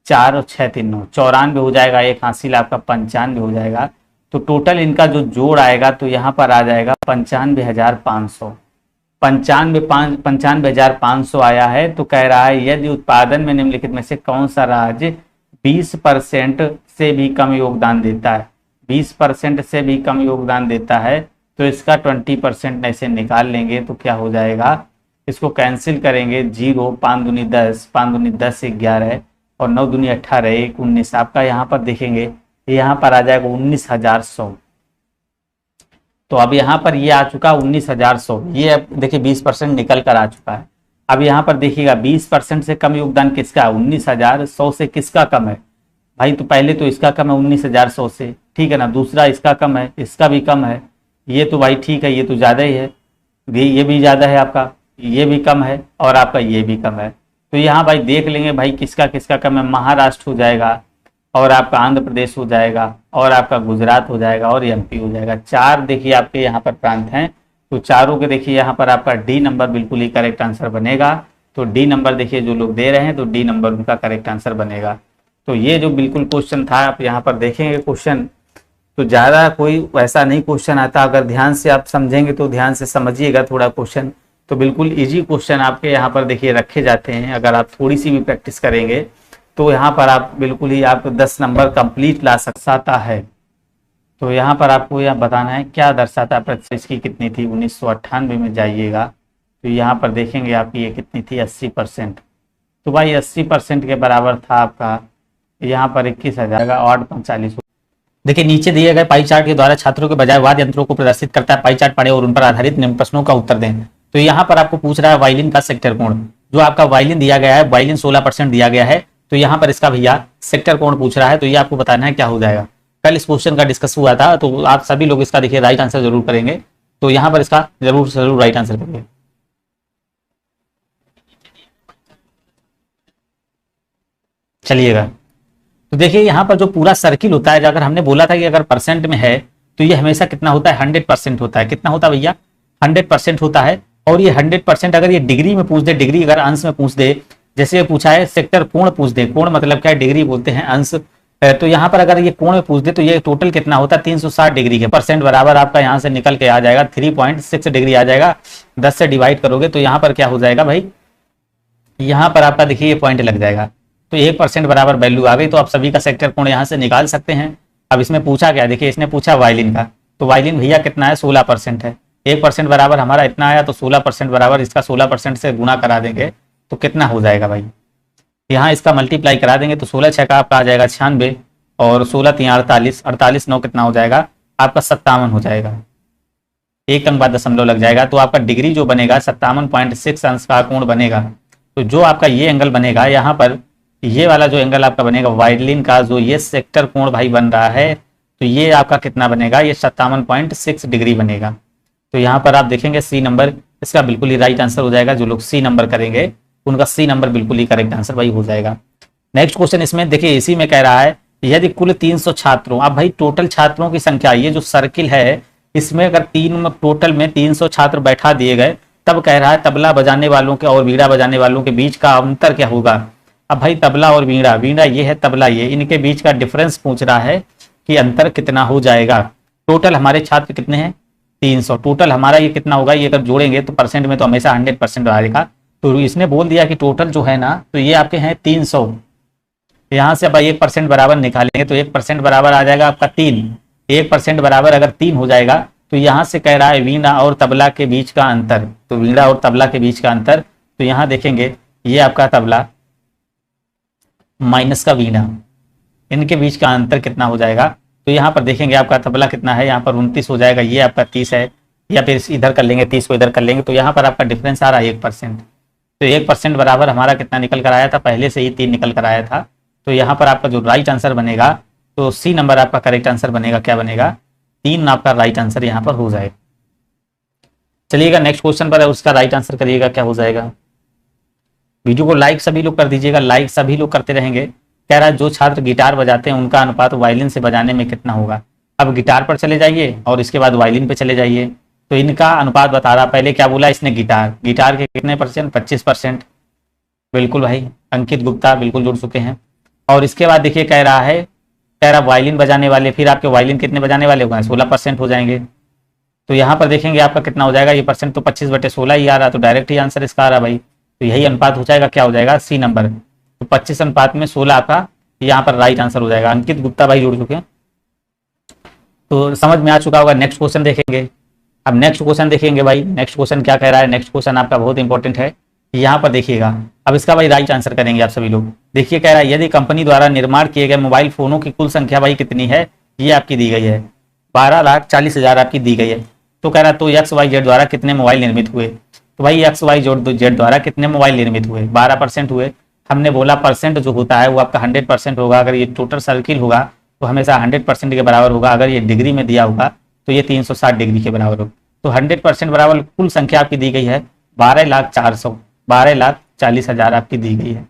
4 और 6 3 9 94 हो जाएगा, एक हासिल आपका 95 हो जाएगा। तो टोटल इनका जो जोड़ आएगा तो यहाँ पर आ जाएगा 95,500, 95,500 आया है। तो कह रहा है यदि उत्पादन में निम्नलिखित में से कौन सा राज्य 20% से भी कम योगदान देता है, 20% से भी कम योगदान देता है तो इसका 20% ऐसे निकाल लेंगे तो क्या हो जाएगा, इसको कैंसिल करेंगे 0 5 दूनी 10 5 दूनी 10 11 और 9 दूनी 18 1 19, आपका यहाँ पर देखेंगे यहाँ पर आ जाएगा 19,100। तो अब यहाँ पर ये आ चुका 19,100, ये अब देखिए 20% निकल कर आ चुका है। अब यहाँ पर देखिएगा 20% से कम योगदान किसका, 19,100 से किसका कम है भाई, तो पहले तो इसका कम है 19,100 से, ठीक है ना, दूसरा इसका कम है, इसका भी कम है, ये तो भाई ठीक है ये तो ज़्यादा ही है, ये भी ज़्यादा है आपका, ये भी कम है और आपका ये भी कम है। तो यहाँ भाई देख लेंगे भाई किसका किसका कम है, महाराष्ट्र हो जाएगा और आपका आंध्र प्रदेश हो जाएगा, और आपका गुजरात हो जाएगा, और एमपी हो जाएगा। 4 देखिए आपके यहाँ पर प्रांत हैं, तो चारों के देखिए यहाँ पर आपका डी नंबर बिल्कुल ही करेक्ट आंसर बनेगा। तो डी नंबर देखिए जो लोग दे रहे हैं, तो डी नंबर उनका करेक्ट आंसर बनेगा। तो ये जो बिल्कुल क्वेश्चन था, आप यहाँ पर देखेंगे क्वेश्चन, तो ज़्यादा कोई वैसा नहीं क्वेश्चन आता। अगर ध्यान से आप समझेंगे तो ध्यान से समझिएगा थोड़ा क्वेश्चन, तो बिल्कुल इजी क्वेश्चन आपके यहाँ पर देखिए रखे जाते हैं। अगर आप थोड़ी सी भी प्रैक्टिस करेंगे तो यहाँ पर आप बिल्कुल ही आपको 10 नंबर कंप्लीट ला सकता है। तो यहाँ पर आपको यह बताना है क्या दर्शाता है, प्रतिशत इसकी कितनी थी। 1998 में जाइएगा तो यहाँ पर देखेंगे आपकी ये कितनी थी, 80%। तो भाई 80% के बराबर था आपका यहाँ पर 21,000 का 845। देखिए नीचे दिए गए पाई चार्ट के द्वारा छात्रों के बजाय वाद्य यंत्रों को प्रदर्शित करता है। पाई चार्ट पढ़े और उन पर आधारित निम्न प्रश्नों का उत्तर दें। तो यहाँ पर आपको पूछ रहा है वायलिन का सेक्टर कोण। जो आपका वायलिन दिया गया है, वायलिन 16% दिया गया है, तो यहाँ पर इसका भैया सेक्टर कोण पूछ रहा है। तो ये आपको बताना है क्या हो जाएगा। कल इस क्वेश्चन का डिस्कस हुआ था, तो आप सभी लोग इसका देखिए राइट आंसर जरूर करेंगे। तो यहाँ पर इसका जरूर जरूर राइट आंसर करेंगे। चलिएगा, तो देखिए यहाँ पर जो पूरा सर्किल होता है, अगर हमने बोला था कि अगर परसेंट में है तो ये हमेशा कितना होता है, 100% होता है। कितना होता है भैया, 100% होता है। और ये 100% अगर ये डिग्री में पूछ दे, डिग्री अगर अंश में पूछ दे, जैसे ये पूछा है सेक्टर कोण पूछ दे, कोण मतलब क्या है, डिग्री बोलते हैं, अंश। तो यहाँ पर अगर ये कोण में पूछ दे तो ये टोटल कितना होता है, 360 डिग्री के। परसेंट बराबर आपका यहाँ से निकल के आ जाएगा 3.6 डिग्री आ जाएगा। 10 से डिवाइड करोगे तो यहाँ पर क्या हो जाएगा भाई, यहाँ पर आपका देखिए ये पॉइंट लग जाएगा। तो 1% बराबर वैल्यू आ गई। तो आप सभी का सेक्टर कोण यहाँ से निकाल सकते हैं। अब इसमें पूछा क्या, देखिए इसने पूछा वायलिन का, तो वायलिन भैया कितना है, 16% है। 1% बराबर हमारा इतना आया, तो 16% बराबर इसका 16% से गुणा करा देंगे तो कितना हो जाएगा भाई, यहाँ इसका मल्टीप्लाई करा देंगे तो 16 छक्का आपका आ जाएगा 96, और 16 3 48, 48 9 कितना हो जाएगा आपका 57 हो जाएगा। एक अंक बाद दशमलव लग जाएगा। तो आपका डिग्री जो बनेगा 57.6 अंश का कोण बनेगा। तो जो आपका ये एंगल बनेगा यहाँ पर, ये वाला जो एंगल आपका बनेगा वायलिन का, जो ये सेक्टर कोण भाई बन रहा है, तो ये आपका कितना बनेगा, ये 57.6 डिग्री बनेगा। तो यहाँ पर आप देखेंगे सी नंबर इसका बिल्कुल ही राइट आंसर हो जाएगा। जो लोग सी नंबर करेंगे उनका सी नंबर बिल्कुल ही करेक्ट आंसर भाई हो जाएगा। नेक्स्ट क्वेश्चन इसमें देखिए, इसी में कह रहा है यदि कुल 300 छात्रों, अब भाई टोटल छात्रों की संख्या, ये जो सर्किल है इसमें अगर टोटल में 300 छात्र बैठा दिए गए, तब कह रहा है तबला बजाने वालों के और वीणा बजाने वालों के बीच का अंतर क्या होगा। अब भाई तबला और वीणा, वीणा ये है, तबला ये, इनके बीच का डिफरेंस पूछ रहा है कि अंतर कितना हो जाएगा। टोटल हमारे छात्र कितने हैं, 300। टोटल हमारा ये कितना होगा, ये अगर जोड़ेंगे तो परसेंट में तो हमेशा 100% आएगा। तो इसने बोल दिया कि टोटल जो है ना, तो ये आपके हैं 300। यहाँ से अब 1% बराबर निकालेंगे तो 1% बराबर आ जाएगा आपका 3। 1% बराबर अगर 3 हो जाएगा, तो यहाँ से कह रहा है वीणा और तबला के बीच का अंतर। तो वीणा और तबला के बीच का अंतर, तो यहाँ देखेंगे ये आपका तबला माइनस का वीणा, इनके बीच का अंतर कितना हो जाएगा। तो यहाँ पर देखेंगे आपका तबला कितना है, यहाँ पर 29 हो जाएगा, ये आपका 30 है, या फिर इधर कर लेंगे 30 को इधर कर लेंगे, तो यहाँ पर आपका डिफरेंस आ रहा है 1%। तो 1% बराबर हमारा कितना निकल कर आया था, पहले से ही 3 निकल कर आया था। तो यहाँ पर आपका जो राइट आंसर बनेगा, तो सी नंबर आपका करेक्ट आंसर बनेगा। क्या बनेगा, 3 आपका राइट आंसर यहाँ पर हो जाएगा। चलिएगा नेक्स्ट क्वेश्चन पर है, उसका राइट आंसर करिएगा क्या हो जाएगा। वीडियो को लाइक सभी लोग कर दीजिएगा, लाइक सभी लोग करते रहेंगे। कह रहा है जो छात्र गिटार बजाते हैं उनका अनुपात वायलिन से बजाने में कितना होगा। अब गिटार पर चले जाइए और इसके बाद वायलिन पे चले जाइए, तो इनका अनुपात बता रहा। पहले क्या बोला इसने, गिटार, गिटार के कितने परसेंट, 25%। बिल्कुल भाई अंकित गुप्ता बिल्कुल जुड़ चुके हैं। और इसके बाद देखिए कह रहा वायलिन बजाने वाले, फिर आपके वायलिन कितने बजाने वाले हो गए, 16% हो जाएंगे। तो यहाँ पर देखेंगे आपका कितना हो जाएगा, ये परसेंट तो 25/16 ही आ रहा, तो डायरेक्ट ही आंसर इसका आ रहा भाई। तो यही अनुपात हो जाएगा, क्या हो जाएगा, सी नंबर। तो 25 अनुपात में 16 आपका यहाँ पर राइट आंसर हो जाएगा। अंकित गुप्ता भाई जुड़ चुके हैं, तो समझ में आ चुका होगा। नेक्स्ट क्वेश्चन देखेंगे। अब नेक्स्ट क्वेश्चन देखेंगे भाई, नेक्स्ट क्वेश्चन क्या कह रहा है। नेक्स्ट क्वेश्चन आपका बहुत इंपॉर्टेंट है, यहाँ पर देखिएगा। अब इसका भाई राइट आंसर करेंगे आप सभी लोग। देखिए कह रहा है यदि कंपनी द्वारा निर्माण किए गए मोबाइल फोनों की कुल संख्या भाई कितनी है, ये आपकी दी गई है, 12,40,000 आपकी दी गई है। तो कह रहा है तो XYZ द्वारा कितने मोबाइल निर्मित हुए। तो भाई XYZ द्वारा कितने मोबाइल निर्मित हुए, 12% हुए। हमने बोला परसेंट जो होता है वो आपका 100% होगा। अगर ये टोटल सर्किल होगा तो हमेशा 100% के बराबर होगा। अगर ये डिग्री में दिया होगा तो ये 360 डिग्री के बराबर होगा। तो 100% बराबर कुल संख्या आपकी दी गई है 12,40,000 आपकी दी गई है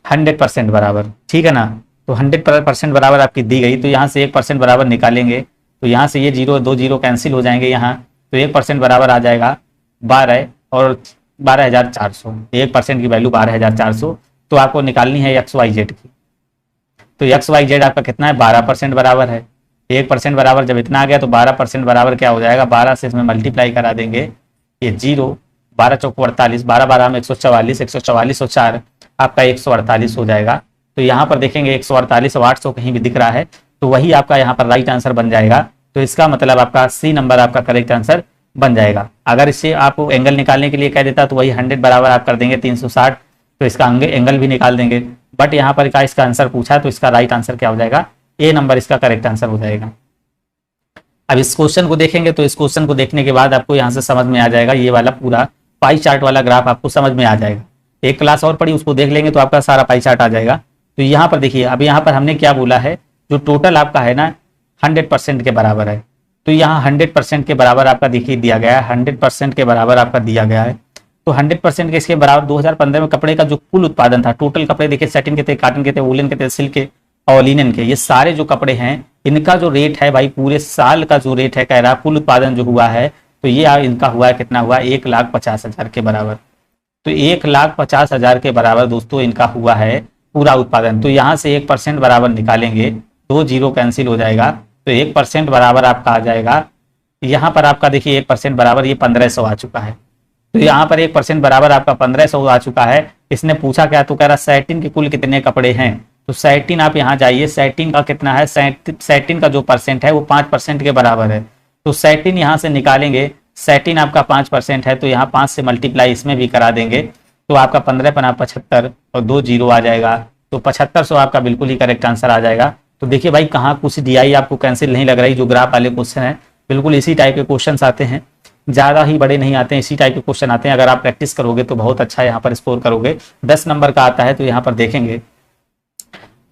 100% बराबर, ठीक है ना। तो 100% बराबर आपकी दी गई, तो यहाँ से 1% बराबर निकालेंगे, तो यहाँ से ये 0 2 0 कैंसिल हो जाएंगे यहाँ, तो 1% बराबर आ जाएगा 12 और 12,400, 1% की वैल्यू 12,400। तो आपको निकालनी है XYZ की, तो XYZ आपका कितना है 12% बराबर है। 1% बराबर जब इतना आ गया तो 12% बराबर क्या हो जाएगा, 12 से इसमें मल्टीप्लाई करा देंगे, ये 0 12 चौको 48, 12 12 में 144, 144 और 4 आपका 148 हो जाएगा। तो यहाँ पर देखेंगे 148 और 800 कहीं भी दिख रहा है, तो वही आपका यहाँ पर राइट आंसर बन जाएगा। तो इसका मतलब आपका सी नंबर आपका करेक्ट आंसर बन जाएगा। अगर इससे आपको एंगल निकालने के लिए कह देता तो वही 100 बराबर आप कर देंगे 360, तो इसका एंगल भी निकाल देंगे। बट यहाँ पर का इसका आंसर पूछा, तो इसका राइट आंसर क्या हो जाएगा, ए नंबर इसका करेक्ट आंसर हो जाएगा। अब इस क्वेश्चन को देखेंगे, तो इस क्वेश्चन को देखने के बाद आपको यहाँ से समझ में आ जाएगा, ये वाला पूरा पाई चार्ट वाला ग्राफ आपको समझ में आ जाएगा। एक क्लास और पढ़ी, उसको देख लेंगे तो आपका सारा पाई चार्ट आ जाएगा। तो यहाँ पर देखिए, अब यहाँ पर हमने क्या बोला है, जो टोटल आपका है ना 100% के बराबर है, तो यहाँ 100% के बराबर आपका देखिए दिया गया है, 100% के बराबर आपका दिया गया है। तो 100% के इसके बराबर 2015 में कपड़े का जो कुल उत्पादन था, टोटल कपड़े देखिए सैटिन के थे, कॉटन के थे, वूलन के थे, सिल्क के और लिनन के, ये सारे जो कपड़े हैं इनका जो रेट है भाई, पूरे साल का जो रेट है कह रहा कुल उत्पादन जो हुआ है, तो ये इनका हुआ है कितना हुआ, 1,50,000 के बराबर। तो 1,50,000 के बराबर दोस्तों इनका हुआ है पूरा उत्पादन। तो यहाँ से 1% बराबर निकालेंगे, 2 0 कैंसिल हो जाएगा, तो 1% बराबर आपका आ जाएगा, यहाँ पर आपका देखिए 1% बराबर ये 1500 आ चुका है। तो यहाँ पर 1% बराबर आपका 1500 आ चुका है। इसने पूछा क्या, तो कह रहा सैटिन के कुल कितने कपड़े हैं, तो सैटिन आप यहाँ जाइए, सैटिन का कितना है, सैटिन का जो परसेंट है वो 5% के बराबर है। तो सैटिन यहाँ से निकालेंगे, सैटिन आपका 5% है, तो यहाँ 5 से मल्टीप्लाई इसमें भी करा देंगे, तो आपका 15 पना 75 और 2 0 आ जाएगा, तो 7500 आपका बिल्कुल ही करेक्ट आंसर आ जाएगा। तो देखिए भाई कहाँ कुछ DI आपको कैंसिल नहीं लग रही, जो ग्राफ वाले क्वेश्चन है बिल्कुल इसी टाइप के क्वेश्चन आते हैं, ज़्यादा ही बड़े नहीं आते हैं, इसी टाइप के क्वेश्चन आते हैं। अगर आप प्रैक्टिस करोगे तो बहुत अच्छा यहाँ पर स्कोर करोगे। 10 नंबर का आता है, तो यहाँ पर देखेंगे,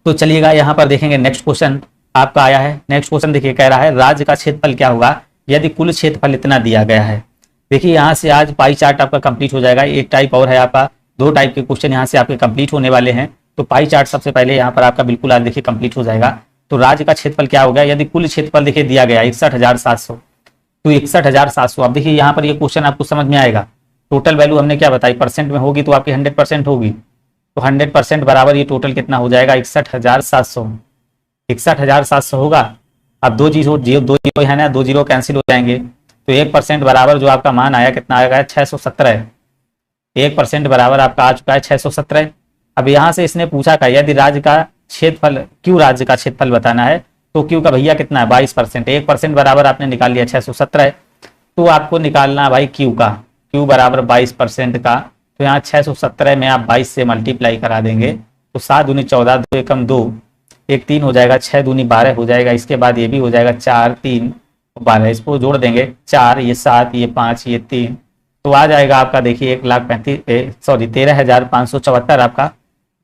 तो चलिएगा यहाँ पर देखेंगे नेक्स्ट क्वेश्चन आपका आया है। नेक्स्ट क्वेश्चन देखिए, कह रहा है राज्य का क्षेत्रफल क्या होगा यदि कुल क्षेत्रफल इतना दिया गया है। देखिए यहाँ से आज पाई चार्ट आपका कंप्लीट हो जाएगा। एक टाइप और है आपका, 2 टाइप के क्वेश्चन यहाँ से आपके कंप्लीट होने वाले हैं। तो पाई चार्ट सबसे पहले यहाँ पर आपका बिल्कुल आज देखिए कंप्लीट हो जाएगा। तो राज्य का क्षेत्रफल क्या हो गया यदि कुल क्षेत्रफल देखिए दिया गया 61,700, तो 61,700। अब देखिए यहाँ पर ये क्वेश्चन आपको समझ में आएगा, टोटल वैल्यू हमने क्या बताई, परसेंट में होगी तो आपकी 100% होगी, तो 100% बराबर ये टोटल कितना हो जाएगा 61,700, 61,700 होगा। अब 2 0 है ना, 2 0 कैंसिल हो जाएंगे, तो 1% बराबर जो आपका मान आया कितना आएगा 617, 1% बराबर आपका आ चुका है 617। अब यहाँ से इसने पूछा था यदि राज्य का क्षेत्रफल, क्यों राज्य का क्षेत्रफल बताना है, तो क्यों का भैया कितना है 22%, 1% बराबर आपने निकाल लिया 617, तो आपको निकालना है भाई क्यू का, क्यू बराबर 22% का। तो यहाँ 617 में आप 22 से मल्टीप्लाई करा देंगे, तो 7 दूनी 14, 2 एकम 2, 1 3 हो जाएगा, 6 दूनी 12 हो जाएगा। इसके बाद ये भी हो जाएगा 4 3 12, इसको जोड़ देंगे 4 ये 7 ये 5 ये 3, तो आ जाएगा आपका देखिए 13,574 आपका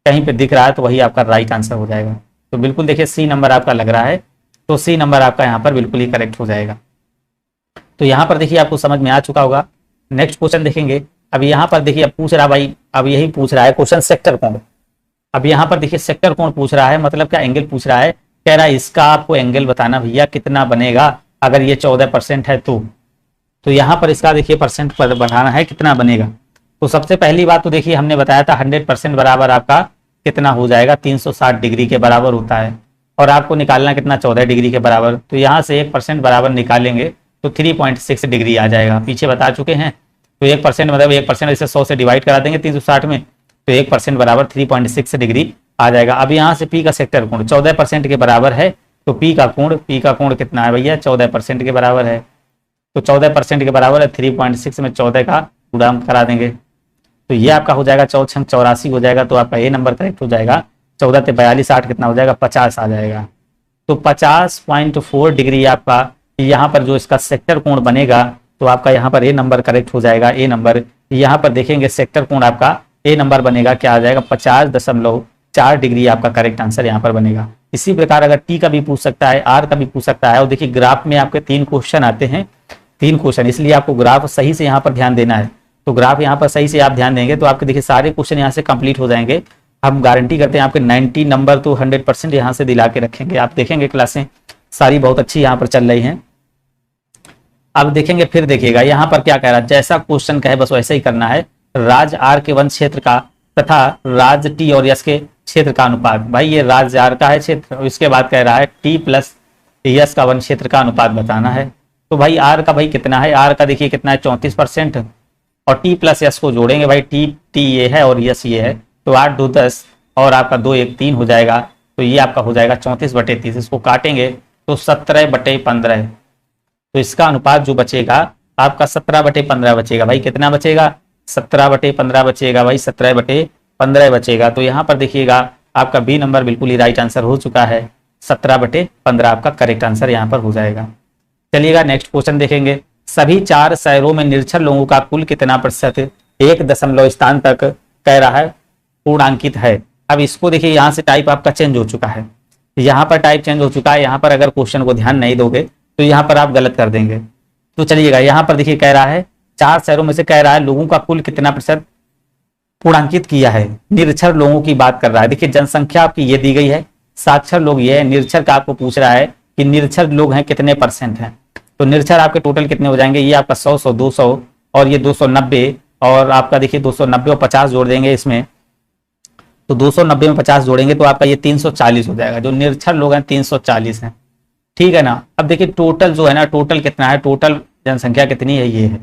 कहीं पे दिख रहा है, तो वही आपका राइट आंसर हो जाएगा। तो बिल्कुल देखिए सी नंबर आपका लग रहा है, तो सी नंबर आपका यहाँ पर बिल्कुल ही करेक्ट हो जाएगा। तो यहाँ पर देखिए आपको समझ में आ चुका होगा। नेक्स्ट क्वेश्चन देखेंगे। अब यहाँ पर देखिए अब पूछ रहा भाई, अब यही पूछ रहा है क्वेश्चन सेक्टर कोण। अब यहाँ पर देखिए सेक्टर कोण पूछ रहा है, मतलब क्या एंगल पूछ रहा है, कह रहा है इसका आपको एंगल बताना भैया कितना बनेगा अगर ये 14% है तो यहाँ पर इसका देखिए परसेंट पर बढ़ाना है, कितना बनेगा। तो सबसे पहली बात तो देखिए हमने बताया था 100% बराबर आपका कितना हो जाएगा 360 डिग्री के बराबर होता है, और आपको निकालना कितना 14 डिग्री के बराबर। तो यहाँ से 1% बराबर निकालेंगे तो 3.6 डिग्री आ जाएगा, पीछे बता चुके हैं। तो 1% मतलब 1% इसे 100 से डिवाइड करा देंगे 360 में, तो 1% बराबर 3.6 डिग्री आ जाएगा। अब यहाँ से पी का सेक्टर कोण 14% के बराबर है, तो पी का कोण कितना है भैया 14% के बराबर है, तो 14% के बराबर है 3.6 में 14 का गुणा करा देंगे, तो ये आपका हो जाएगा 14 84 हो जाएगा, तो आपका ए नंबर करेक्ट हो जाएगा। 14 से 42 8 कितना हो जाएगा 50 आ जाएगा। तो 50.4 डिग्री आपका यहाँ पर जो इसका सेक्टर कोण बनेगा, तो आपका यहाँ पर ए नंबर करेक्ट हो जाएगा। ए नंबर यहाँ पर देखेंगे सेक्टर कोण आपका ए नंबर बनेगा क्या आ जाएगा 50.4 डिग्री आपका करेक्ट आंसर यहाँ पर बनेगा। इसी प्रकार अगर टी का भी पूछ सकता है, आर का भी पूछ सकता है। और देखिए ग्राफ में आपके 3 क्वेश्चन आते हैं, 3 क्वेश्चन, इसलिए आपको ग्राफ सही से यहाँ पर ध्यान देना है। तो ग्राफ यहाँ पर सही से आप ध्यान देंगे तो आपके देखिए सारे क्वेश्चन यहाँ से कंप्लीट हो जाएंगे। हम गारंटी करते हैं आपके 90 नंबर तो 100% यहाँ से दिला के रखेंगे। आप देखेंगे क्लासें सारी बहुत अच्छी यहाँ पर चल रही हैं। अब देखेंगे, फिर देखिएगा यहाँ पर क्या कह रहा है, जैसा क्वेश्चन कहे बस वैसे ही करना है। राज आर के वन क्षेत्र का तथा राज टी और यश के क्षेत्र का अनुपात। भाई ये राज आर का है क्षेत्र और इसके बाद कह रहा है टी प्लस यश का वन क्षेत्र का अनुपात बताना है। तो भाई आर का भाई कितना है, आर का देखिए कितना है 34%, और टी प्लस यश को जोड़ेंगे भाई, टी ये है और यश ये है, तो 8 2 10 और आपका 2 1 3 हो जाएगा। तो ये आपका हो जाएगा 34/30। इसको काटेंगे तो 17/15। तो इसका अनुपात जो बचेगा आपका 17/15 बचेगा। भाई कितना बचेगा, 17/15 बचेगा भाई, 17/15 बचेगा। तो यहाँ पर देखिएगा आपका बी नंबर बिल्कुल ही राइट आंसर हो चुका है, 17/15 आपका करेक्ट आंसर यहाँ पर हो जाएगा। चलिएगा नेक्स्ट क्वेश्चन देखेंगे। सभी 4 शहरों में निरक्षर लोगों का कुल कितना प्रतिशत 1 दशमलव स्थान तक कह रहा है पूर्णांकित है। अब इसको देखिए यहाँ से टाइप आपका चेंज हो चुका है, यहाँ पर टाइप चेंज हो चुका है। यहाँ पर अगर क्वेश्चन को ध्यान नहीं दोगे तो यहाँ पर आप गलत कर देंगे। तो चलिएगा यहाँ पर देखिए कह रहा है 4 शहरों में से कह रहा है लोगों का कुल कितना प्रतिशत पूर्णांकित किया है, निरक्षर लोगों की बात कर रहा है। देखिए जनसंख्या आपकी ये दी गई है, साक्षर लोग ये है, निरक्षर का आपको पूछ रहा है कि निरक्षर लोग हैं कितने % हैं। तो निरक्षर आपके टोटल कितने हो जाएंगे, ये आपका 100 200 और ये 290 और आपका देखिए 290 और 50 जोड़ देंगे इसमें, तो 290 में 50 जोड़ेंगे तो आपका ये 340 हो जाएगा। जो निरक्षर लोग हैं 340 हैं, ठीक है ना। अब देखिए टोटल जो है ना, टोटल कितना है, टोटल जनसंख्या कितनी है, ये है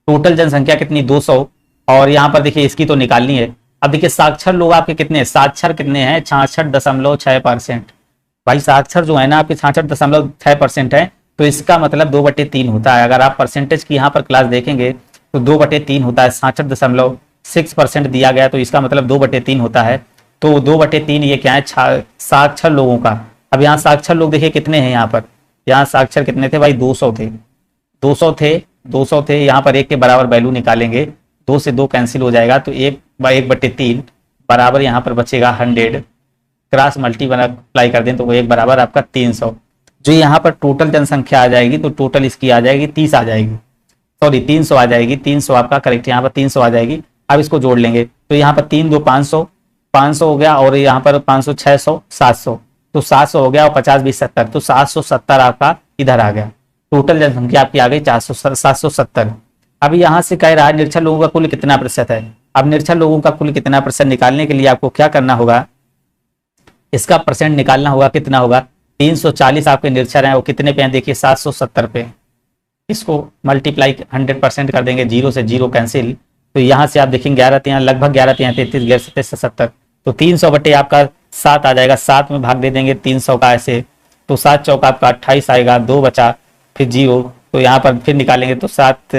टोटल जनसंख्या कितनी 200, और यहाँ पर देखिए इसकी तो निकालनी है। अब देखिए साक्षर लोग आपके कितने, साक्षर कितने हैं 66.6%। भाई साक्षर जो है ना आपके 66.6% है, तो इसका मतलब 2/3 होता है। अगर आप परसेंटेज की यहाँ पर क्लास देखेंगे तो 2/3 होता है, 66.6% दिया गया, तो इसका मतलब 2/3 होता है। तो 2/3 ये क्या है, साक्षर लोगों का। अब यहाँ साक्षर लोग देखिए कितने हैं, यहाँ साक्षर कितने थे भाई, 200 थे, 200 थे। यहाँ पर 1 के बराबर वैल्यू निकालेंगे, 2 से 2 कैंसिल हो जाएगा, तो 1/3 बराबर यहाँ पर बचेगा 100, क्रॉस मल्टीप्लाई कर दें तो वो 1 बराबर आपका 300। जो यहाँ पर टोटल जनसंख्या आ जाएगी तो टोटल इसकी आ जाएगी 30 आ जाएगी, सॉरी 300 आ जाएगी, 300 आपका करेक्ट, यहाँ पर 300 आ जाएगी। अब इसको जोड़ लेंगे तो यहाँ पर 3 2 500 हो गया, और यहाँ पर 500 600 700, तो 700 हो गया, और 50 20 70, तो 770 आपका इधर आ गया। टोटल जनसंख्या आपकी आ गई 770। अब यहाँ से कह रहा है निरक्षर लोगों का कुल कितना प्रतिशत है। अब निरक्षर लोगों का कुल कितना प्रतिशत निकालने के लिए आपको क्या करना होगा, इसका परसेंट निकालना होगा। कितना होगा, 340 आपके निरक्षर हैं, वो कितने पे हैं देखिए 770 पे। इसको मल्टीप्लाई 100% कर देंगे, 0 से 0 कैंसिल, तो यहाँ से आप देखेंगे 11 3 लगभग 11 3 33 11 27 70, तो 300 बटे आपका 7 आ जाएगा। 7 में भाग दे देंगे 300 का ऐसे, तो 7 चौक आपका 28 आएगा, 2 बचा फिर 0, तो यहाँ पर फिर निकालेंगे तो 7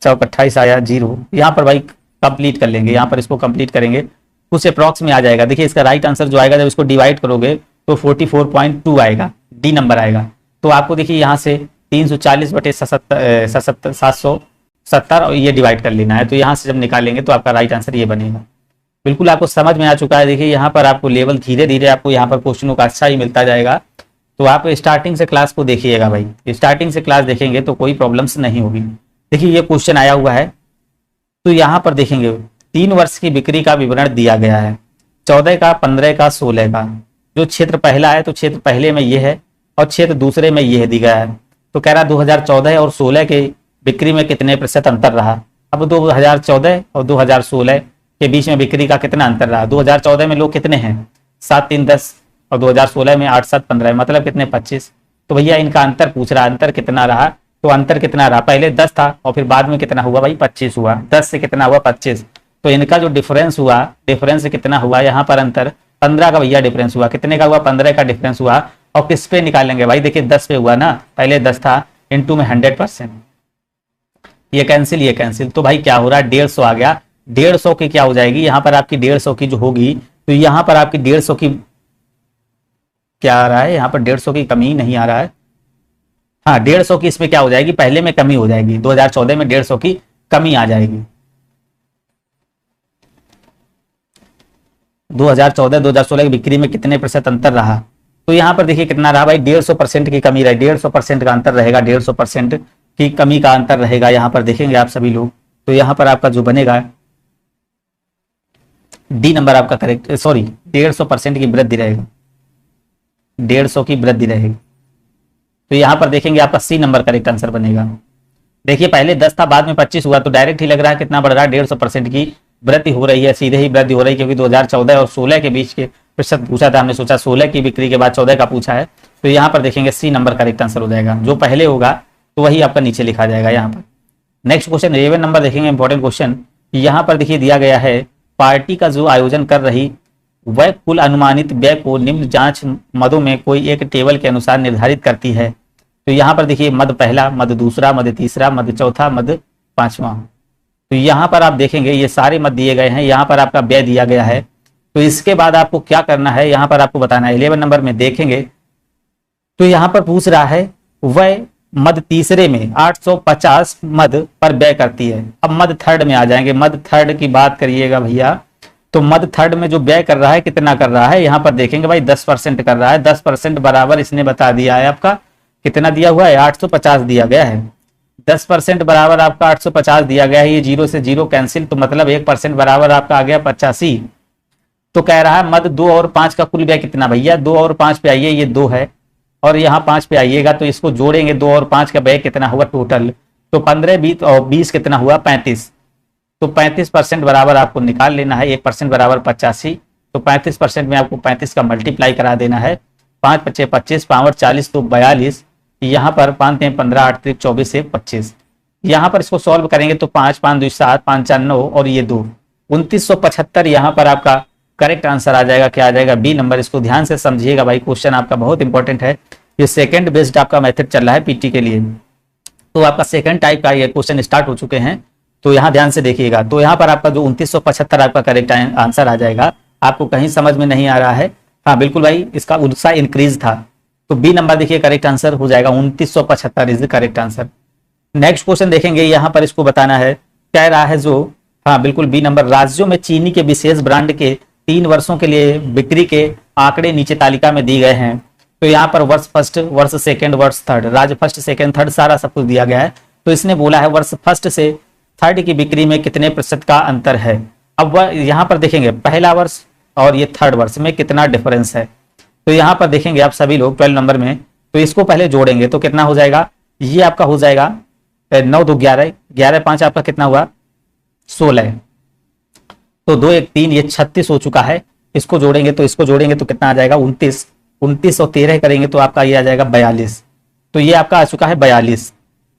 चौक 28 आया 0। यहाँ पर भाई कंप्लीट कर लेंगे, यहाँ पर इसको कंप्लीट करेंगे, कुछ अप्रॉक्स में आ जाएगा। देखिए इसका राइट आंसर जो आएगा जब इसको डिवाइड करोगे तो 44.2 आएगा, डी नंबर आएगा। तो आपको देखिए यहाँ से 340 बटे 770 और ये डिवाइड कर लेना है, तो यहाँ से जब निकालेंगे तो आपका राइट आंसर ये बनेगा। बिल्कुल आपको समझ में आ चुका है। देखिए यहाँ पर आपको लेवल धीरे धीरे आपको यहाँ पर क्वेश्चनों का अच्छा ही मिलता जाएगा। तो आप स्टार्टिंग से क्लास को देखिएगा भाई, स्टार्टिंग से क्लास देखेंगे तो कोई प्रॉब्लम्स नहीं होगी। देखिए ये क्वेश्चन आया हुआ है, तो यहाँ पर देखेंगे 3 वर्ष की बिक्री का विवरण दिया गया है, 14 का 15 का 16 का। जो क्षेत्र पहला है तो क्षेत्र पहले में ये है और क्षेत्र दूसरे में ये दी गया है। तो कह रहा 2014 और 16 के बिक्री में कितने प्रतिशत अंतर रहा। अब 2014 और 2016 के बीच में बिक्री का कितना अंतर रहा। 2014 में लोग कितने हैं 7 3 10 और 2016 में 8 7 15, मतलब कितने 25। तो भैया इनका अंतर पूछ रहा, अंतर कितना रहा। तो अंतर कितना रहा, पहले 10 था और फिर बाद में कितना हुआ भाई 25 हुआ, 10 से कितना हुआ 25। तो इनका जो डिफरेंस हुआ, डिफरेंस कितना हुआ यहाँ पर अंतर 15 का भैया डिफरेंस हुआ। कितने का हुआ 15 का डिफरेंस हुआ। और किस पे निकालेंगे भाई, देखिए 10 पे हुआ ना, पहले 10 था, इनटू में 100%, ये कैंसिल ये कैंसिल, तो भाई क्या हो रहा है 150 आ गया। 150 की क्या हो जाएगी यहाँ पर आपकी 150 की जो होगी, तो यहाँ पर आपकी 150 की क्या आ रहा है, यहाँ पर 150 की कमी नहीं आ रहा है। हाँ 150 की इसमें क्या हो जाएगी, पहले में कमी हो जाएगी, 2014 में 150 की कमी आ जाएगी। 2014 2016 की बिक्री में कितने प्रतिशत अंतर रहा। तो यहाँ पर देखिए कितना रहा भाई 150% की कमी रही, 150% का अंतर रहेगा, 150% की कमी का अंतर रहेगा। यहाँ पर देखेंगे आप सभी लोग, तो यहाँ पर आपका जो बनेगा डी नंबर आपका करेक्ट, सॉरी 150% की वृद्धि रहेगी, 150 की वृद्धि रहेगी। तो यहां पर देखेंगे आपका सी नंबर करेक्ट आंसर बनेगा। देखिए पहले 10 था, बाद में 25 हुआ, तो डायरेक्ट ही लग रहा है कितना बढ़ रहा है, 150% की वृद्धि हो रही है, सीधे ही वृद्धि हो रही है, क्योंकि 2014 और 16 के बीच के प्रतिशत पूछा था हमने, सोचा 16 की बिक्री के बाद 14 का पूछा है, तो यहाँ पर देखेंगे सी नंबर करेक्ट आंसर हो जाएगा। जो पहले होगा तो वही आपका नीचे लिखा जाएगा यहाँ पर। नेक्स्ट क्वेश्चन 11 नंबर देखेंगे, इंपॉर्टेंट क्वेश्चन। यहाँ पर देखिए दिया गया है, पार्टी का जो आयोजन कर रही वह कुल अनुमानित व्यय को निम्न जांच मदों में कोई एक टेबल के अनुसार निर्धारित करती है। तो यहाँ पर देखिए मद पहला, मद दूसरा, मद तीसरा, मद चौथा, मद पांचवा। तो यहाँ पर आप देखेंगे ये सारे मद दिए गए हैं, यहाँ पर आपका व्यय दिया गया है। तो इसके बाद आपको क्या करना है, यहाँ पर आपको बताना है। 11 नंबर में देखेंगे तो यहाँ पर पूछ रहा है वह मद तीसरे में 850 मद पर व्यय करती है। अब मद थर्ड में आ जाएंगे, मद थर्ड की बात करिएगा भैया, तो मद थर्ड में जो व्यय कर रहा है कितना कर रहा है, यहाँ पर देखेंगे भाई 10% कर रहा है। 10% बराबर इसने बता दिया है आपका कितना दिया हुआ है, 850 दिया गया है। 10% बराबर आपका 850 दिया गया है, ये 0 से 0 कैंसिल, तो मतलब 1% बराबर आपका आ गया 85। तो कह रहा है मद 2 और 5 का कुल व्यय कितना भैया, 2 और 5 पे आइए, ये 2 है और यहाँ 5 पे आइएगा, तो इसको जोड़ेंगे, 2 और 5 का व्यय कितना हुआ टोटल, तो 15, 20 और 20 कितना हुआ 35। तो 35% बराबर आपको निकाल लेना है, 1% बराबर 85, तो 35% में आपको 35 का मल्टीप्लाई करा देना है। 5 पच्चे 25, 5 40, तो 42, यहाँ पर 5 3 15, 8 3 24 से 25। यहाँ पर इसको सॉल्व करेंगे तो 5 5 2 7, 5 4 9 और ये 2, 2975 यहाँ पर आपका करेक्ट आंसर आ जाएगा। क्या आ जाएगा, बी नंबर। इसको ध्यान से समझिएगा भाई, क्वेश्चन आपका बहुत इंपॉर्टेंट है। ये सेकंड बेस्ड आपका मेथड चल रहा है पीटी के लिए, तो आपका सेकंड टाइप का ये क्वेश्चन स्टार्ट हो चुके हैं, तो यहाँ ध्यान से देखिएगा। तो यहाँ पर आपका जो 2975 आपका करेक्ट आंसर आ जाएगा। आपको कहीं समझ में नहीं आ रहा है, हाँ बिल्कुल भाई, इसका उत्साह इंक्रीज था, तो बी नंबर देखिए करेक्ट आंसर हो जाएगा, 2975 is the correct answer. Next question देखेंगे, यहाँ पर इसको बताना है, कह रहा है जो, हाँ बिल्कुल बी नंबर, राज्यों में चीनी के विशेष ब्रांड के 3 वर्षों के लिए बिक्री के आंकड़े नीचे तालिका में दिए गए हैं। तो यहाँ पर वर्ष फर्स्ट, वर्ष सेकंड, वर्ष थर्ड, राज्य फर्स्ट सेकंड थर्ड सारा सब कुछ दिया गया है। तो इसने बोला है वर्ष फर्स्ट से थर्ड की बिक्री में कितने प्रतिशत का अंतर है। अब वह यहाँ पर देखेंगे पहला वर्ष और ये थर्ड वर्ष में कितना डिफरेंस है। तो यहाँ पर देखेंगे आप सभी लोग 12 नंबर में, तो इसको पहले जोड़ेंगे तो कितना हो जाएगा, ये आपका हो जाएगा 9 2 11, 11 5 आपका कितना हुआ 16, तो 2 1 3, ये 36 हो चुका है। इसको जोड़ेंगे तो कितना आ जाएगा 29, 29 और 13 करेंगे तो आपका ये आ जाएगा 42, तो ये आपका आ चुका है 42।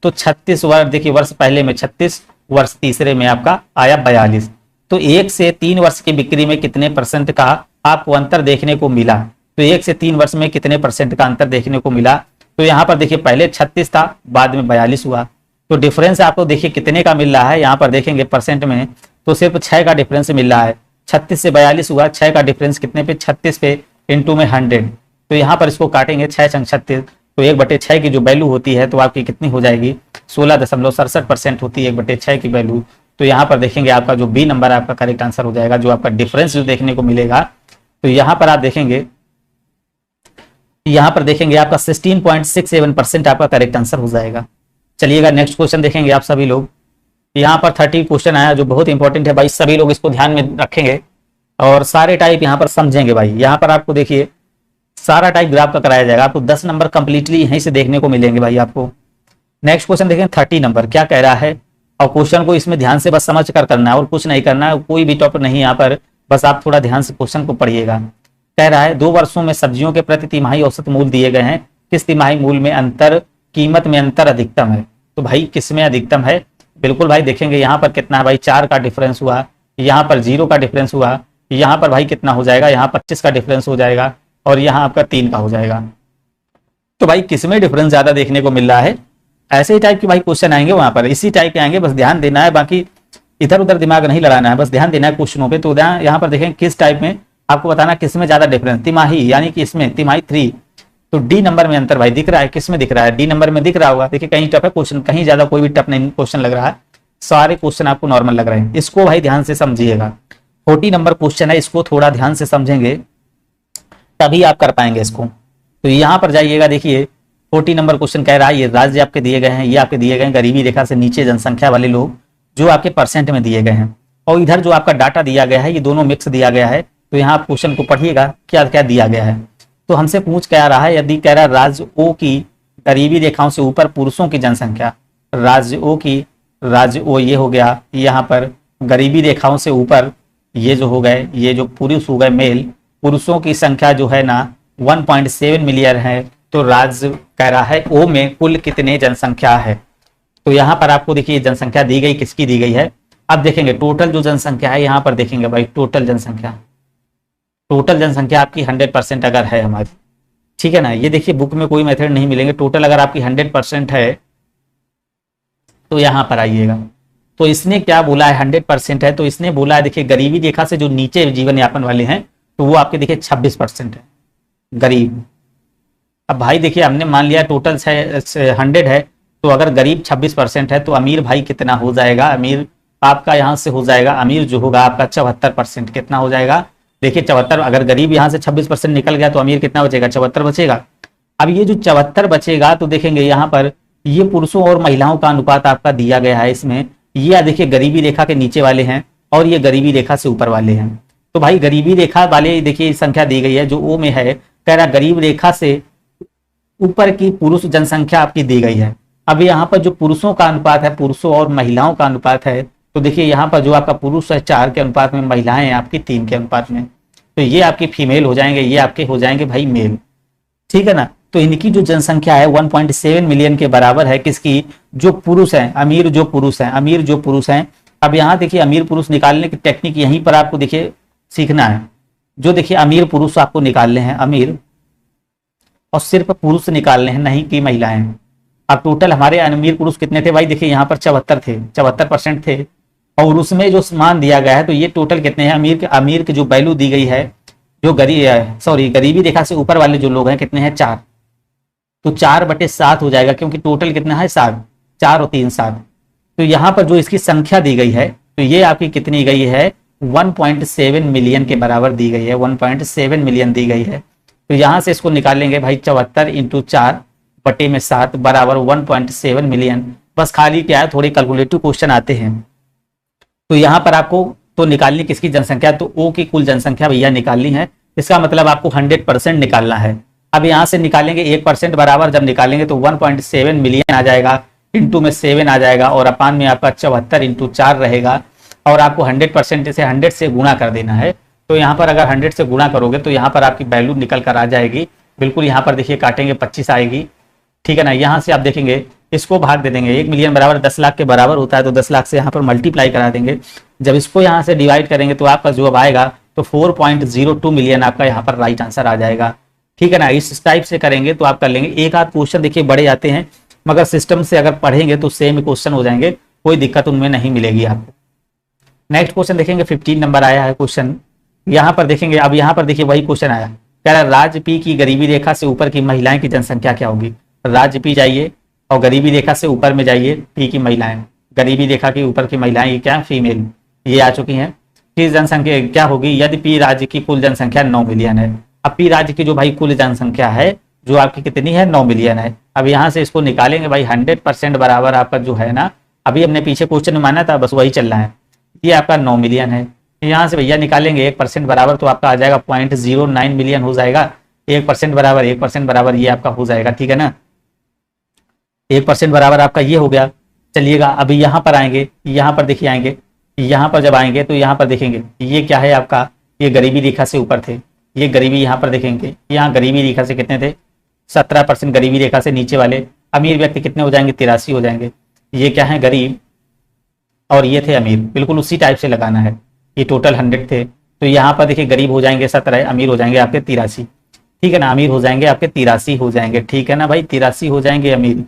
तो 36 वर्ष देखिए, वर्ष पहले में 36, वर्ष तीसरे में आपका आया 42। तो 1 से 3 वर्ष की बिक्री में कितने परसेंट का आपको अंतर देखने को मिला। तो 1 से 3 वर्ष में कितने परसेंट का अंतर देखने को मिला। तो यहाँ पर देखिए पहले 36 था, बाद में 42 हुआ, तो डिफरेंस आपको देखिए कितने का मिल रहा है। यहाँ पर देखेंगे परसेंट में तो सिर्फ 6 का डिफरेंस मिल रहा है। 36 से 42 हुआ, 6 का डिफरेंस कितने पे, 36 पे, इंटू में 100। तो यहाँ पर इसको काटेंगे 6 छंग 36, तो 1/6 की जो वैल्यू होती है तो आपकी कितनी हो जाएगी 16.67% होती है 1/6 की वैल्यू। तो यहाँ पर देखेंगे आपका जो बी नंबर आपका करेक्ट आंसर हो जाएगा, जो आपका डिफरेंस जो देखने को मिलेगा। तो यहाँ पर आप देखेंगे, यहाँ पर देखेंगे आपका 16.67% आपका करेक्ट आंसर हो जाएगा। चलिएगा नेक्स्ट क्वेश्चन देखेंगे आप सभी लोग। यहाँ पर 30 क्वेश्चन आया जो बहुत इंपॉर्टेंट है भाई, सभी लोग इसको ध्यान में रखेंगे और सारे टाइप यहाँ पर समझेंगे भाई। यहाँ पर आपको देखिए सारा टाइप ग्राफ का कराया जाएगा, आपको 10 नंबर कंप्लीटली यहीं से देखने को मिलेंगे भाई आपको। नेक्स्ट क्वेश्चन देखें 30 नंबर क्या कह रहा है, और क्वेश्चन को इसमें ध्यान से बस समझ कर करना है और कुछ नहीं करना है, कोई भी टॉपिक नहीं यहाँ पर, बस आप थोड़ा ध्यान से क्वेश्चन को पढ़िएगा। कह रहा है 2 वर्षों में सब्जियों के प्रति तिमाही औसत मूल्य दिए गए हैं, किस तिमाही मूल्य में अंतर, कीमत में अंतर अधिकतम है। तो भाई किस में अधिकतम है, बिल्कुल भाई देखेंगे यहाँ पर कितना है भाई 4 का डिफरेंस हुआ, यहाँ पर 0 का डिफरेंस हुआ, यहाँ पर भाई कितना हो जाएगा, यहाँ 25 का डिफरेंस हो जाएगा और यहाँ आपका 3 का हो जाएगा। तो भाई किसमें डिफरेंस ज्यादा देखने को मिल रहा है। ऐसे ही टाइप के भाई क्वेश्चन आएंगे वहां पर, इसी टाइप के आएंगे, बस ध्यान देना है, बाकी इधर उधर दिमाग नहीं लगाना है, बस ध्यान देना है क्वेश्चनों पे। तो यहाँ पर देखें किस टाइप में आपको बताना किसमें ज्यादा डिफरेंस, तिमाही यानी कि इसमें तिमाही 3। तो डी नंबर में अंतर भाई दिख रहा है, किसमें दिख रहा है, डी नंबर में दिख रहा होगा। देखिए कहीं टफ है क्वेश्चन, कहीं ज्यादा कोई भी टफ नहीं क्वेश्चन लग रहा है, सारे क्वेश्चन आपको नॉर्मल लग रहे हैं। इसको भाई ध्यान से समझिएगा, 40 नंबर क्वेश्चन है, इसको थोड़ा ध्यान से समझेंगे तभी आप कर पाएंगे इसको। तो यहाँ पर जाइएगा, देखिए 40 नंबर क्वेश्चन कह रहा है, ये राज्य आपके दिए गए हैं, ये आपके दिए गए हैं गरीबी रेखा से नीचे जनसंख्या वाले लोग जो आपके परसेंट में दिए गए हैं, और इधर जो आपका डाटा दिया गया है ये दोनों मिक्स दिया गया है। तो यहाँ आप क्वेश्चन को पढ़िएगा क्या क्या दिया गया है। तो हमसे पूछ क्या रहा है, यदि कह रहा है राज्य ओ की गरीबी रेखाओं से ऊपर पुरुषों की जनसंख्या, राज्य ओ ये हो गया, यहाँ पर गरीबी रेखाओं से ऊपर ये जो हो गए, ये जो पुरुष हो गए मेल, पुरुषों की संख्या जो है ना 1.7 मिलियन है। तो राज्य कह रहा है ओ में कुल कितने जनसंख्या है। तो यहाँ पर आपको देखिए जनसंख्या दी गई, किसकी दी गई है। अब देखेंगे टोटल जो जनसंख्या है, यहाँ पर देखेंगे भाई टोटल जनसंख्या आपकी 100% अगर है हमारी, ठीक है ना। ये देखिए बुक में कोई मेथड नहीं मिलेंगे, टोटल अगर आपकी 100% है तो यहाँ पर आइएगा। तो इसने क्या बोला है, 100% है, तो इसने बोला है देखिए गरीबी रेखा से जो नीचे जीवन यापन वाले हैं तो वो आपके देखिए 26% है गरीब। अब भाई देखिए हमने मान लिया टोटल 100 है, तो अगर गरीब 26% है तो अमीर भाई कितना हो जाएगा, अमीर आपका यहाँ से हो जाएगा, अमीर जो होगा आपका 74%। कितना हो जाएगा, देखिए 74, अगर गरीब यहाँ से 26% निकल गया तो अमीर कितना बचेगा, 74 बचेगा। अब ये जो 74 बचेगा तो देखेंगे यहाँ पर ये पुरुषों और महिलाओं का अनुपात आपका दिया गया है इसमें। ये देखिए गरीबी रेखा के नीचे वाले हैं और ये गरीबी रेखा से ऊपर वाले हैं। तो भाई गरीबी रेखा वाले देखिए संख्या दी गई है जो ओ में है, कह रहा गरीब रेखा से ऊपर की पुरुष जनसंख्या आपकी दी गई है। अब यहाँ पर जो पुरुषों का अनुपात है, पुरुषों और महिलाओं का अनुपात है, तो देखिए यहाँ पर जो आपका पुरुष है 4 के अनुपात में, महिलाएं हैं आपकी 3 के अनुपात में। तो ये आपकी फीमेल हो जाएंगे, ये आपके हो जाएंगे भाई मेल, ठीक है ना। तो इनकी जो जनसंख्या है 1.7 मिलियन के बराबर है किसकी, जो पुरुष हैं, अमीर जो पुरुष हैं। अब यहाँ देखिए अमीर पुरुष निकालने की टेक्निक यहीं पर आपको देखिए सीखना है। जो देखिए अमीर पुरुष आपको निकालने हैं, अमीर, और सिर्फ पुरुष निकालने हैं, नहीं कि महिलाएं। अब टोटल हमारे अमीर पुरुष कितने थे भाई, देखिए यहाँ पर 74 थे, 74% थे, और उसमें जो मान दिया गया है तो ये टोटल कितने हैं, अमीर की जो वैल्यू दी गई है, जो गरीबी रेखा से ऊपर वाले जो लोग हैं कितने हैं, 4। तो 4/7 हो जाएगा, क्योंकि टोटल कितना है 7, 4 और 3 7। तो यहाँ पर जो इसकी संख्या दी गई है तो ये आपकी कितनी गई है, 1.7 मिलियन के बराबर दी गई है, 1.7 मिलियन दी गई है। तो यहाँ से इसको निकालेंगे भाई 74 × 4/7 बराबर 1.7 मिलियन। बस खाली क्या है, थोड़े कैलकुलेटिव क्वेश्चन आते हैं। तो यहाँ पर आपको तो निकालनी किसकी जनसंख्या, तो ओ की कुल जनसंख्या भैया निकालनी है। इसका मतलब आपको 100% निकालना है। अब यहाँ से निकालेंगे 1% बराबर, जब निकालेंगे तो 1.7 मिलियन आ जाएगा, इंटू में 7 आ जाएगा, और अपान में आपका 74 × 4 रहेगा। और आपको 100% से 100 से गुणा कर देना है। तो यहाँ पर अगर 100 से गुणा करोगे तो यहाँ पर आपकी वैल्यू निकल कर आ जाएगी, बिल्कुल यहाँ पर देखिए काटेंगे 25 आएगी, ठीक है ना। यहाँ से आप देखेंगे इसको भाग दे देंगे, 1 मिलियन बराबर 10 लाख के बराबर होता है, तो 10 लाख से यहाँ पर मल्टीप्लाई करा देंगे। जब इसको यहाँ से डिवाइड करेंगे तो आपका जवाब आएगा तो 4.02 मिलियन आपका यहाँ पर राइट आंसर आ जाएगा, ठीक है ना। इस टाइप से करेंगे तो आप कर लेंगे। एक आध क्वेश्चन देखिए बड़े आते हैं, मगर सिस्टम से अगर पढ़ेंगे तो सेम क्वेश्चन हो जाएंगे, कोई दिक्कत उनमें नहीं मिलेगी आपको। नेक्स्ट क्वेश्चन देखेंगे, 15 नंबर आया है क्वेश्चन, यहाँ पर देखेंगे। अब यहाँ पर देखिए वही क्वेश्चन आया, कह रहा है राज्य पी की गरीबी रेखा से ऊपर की महिलाएं की जनसंख्या क्या होगी। राज्य पी जाइए और गरीबी रेखा से ऊपर में जाइए, पी की महिलाएं, गरीबी रेखा के ऊपर की महिलाएं, ये क्या फीमेल, ये आ चुकी हैं। की जनसंख्या क्या होगी, यदि पी राज्य की कुल जनसंख्या 9 मिलियन है। अब पी राज्य की जो भाई कुल जनसंख्या है जो आपकी कितनी है, 9 मिलियन है। अब यहाँ से इसको निकालेंगे भाई 100% बराबर आपका जो है ना, अभी हमने पीछे क्वेश्चन में माना था बस वही चल रहा है, ये आपका 9 मिलियन है। यहाँ से भैया निकालेंगे 1% बराबर, तो आपका आ जाएगा 0.09 मिलियन हो जाएगा। 1% बराबर 1% बराबर ये आपका हो जाएगा, ठीक है ना। 1% बराबर आपका ये हो गया। चलिएगा अभी यहाँ पर आएंगे, यहाँ पर देखिए आएंगे, यहाँ पर जब आएंगे तो यहाँ पर देखेंगे ये क्या है आपका, ये गरीबी रेखा से ऊपर थे, ये गरीबी यहाँ पर देखेंगे, यहाँ गरीबी रेखा से कितने थे, 17% गरीबी रेखा से नीचे वाले। अमीर व्यक्ति कितने हो जाएंगे, 83 हो जाएंगे। ये क्या है गरीब और ये थे अमीर, बिल्कुल उसी टाइप से लगाना है। ये टोटल 100 थे, तो यहाँ पर देखिए गरीब हो जाएंगे 17, अमीर हो जाएंगे आपके 83, ठीक है ना। अमीर हो जाएंगे आपके 83 हो जाएंगे, ठीक है ना भाई, 83 हो जाएंगे अमीर।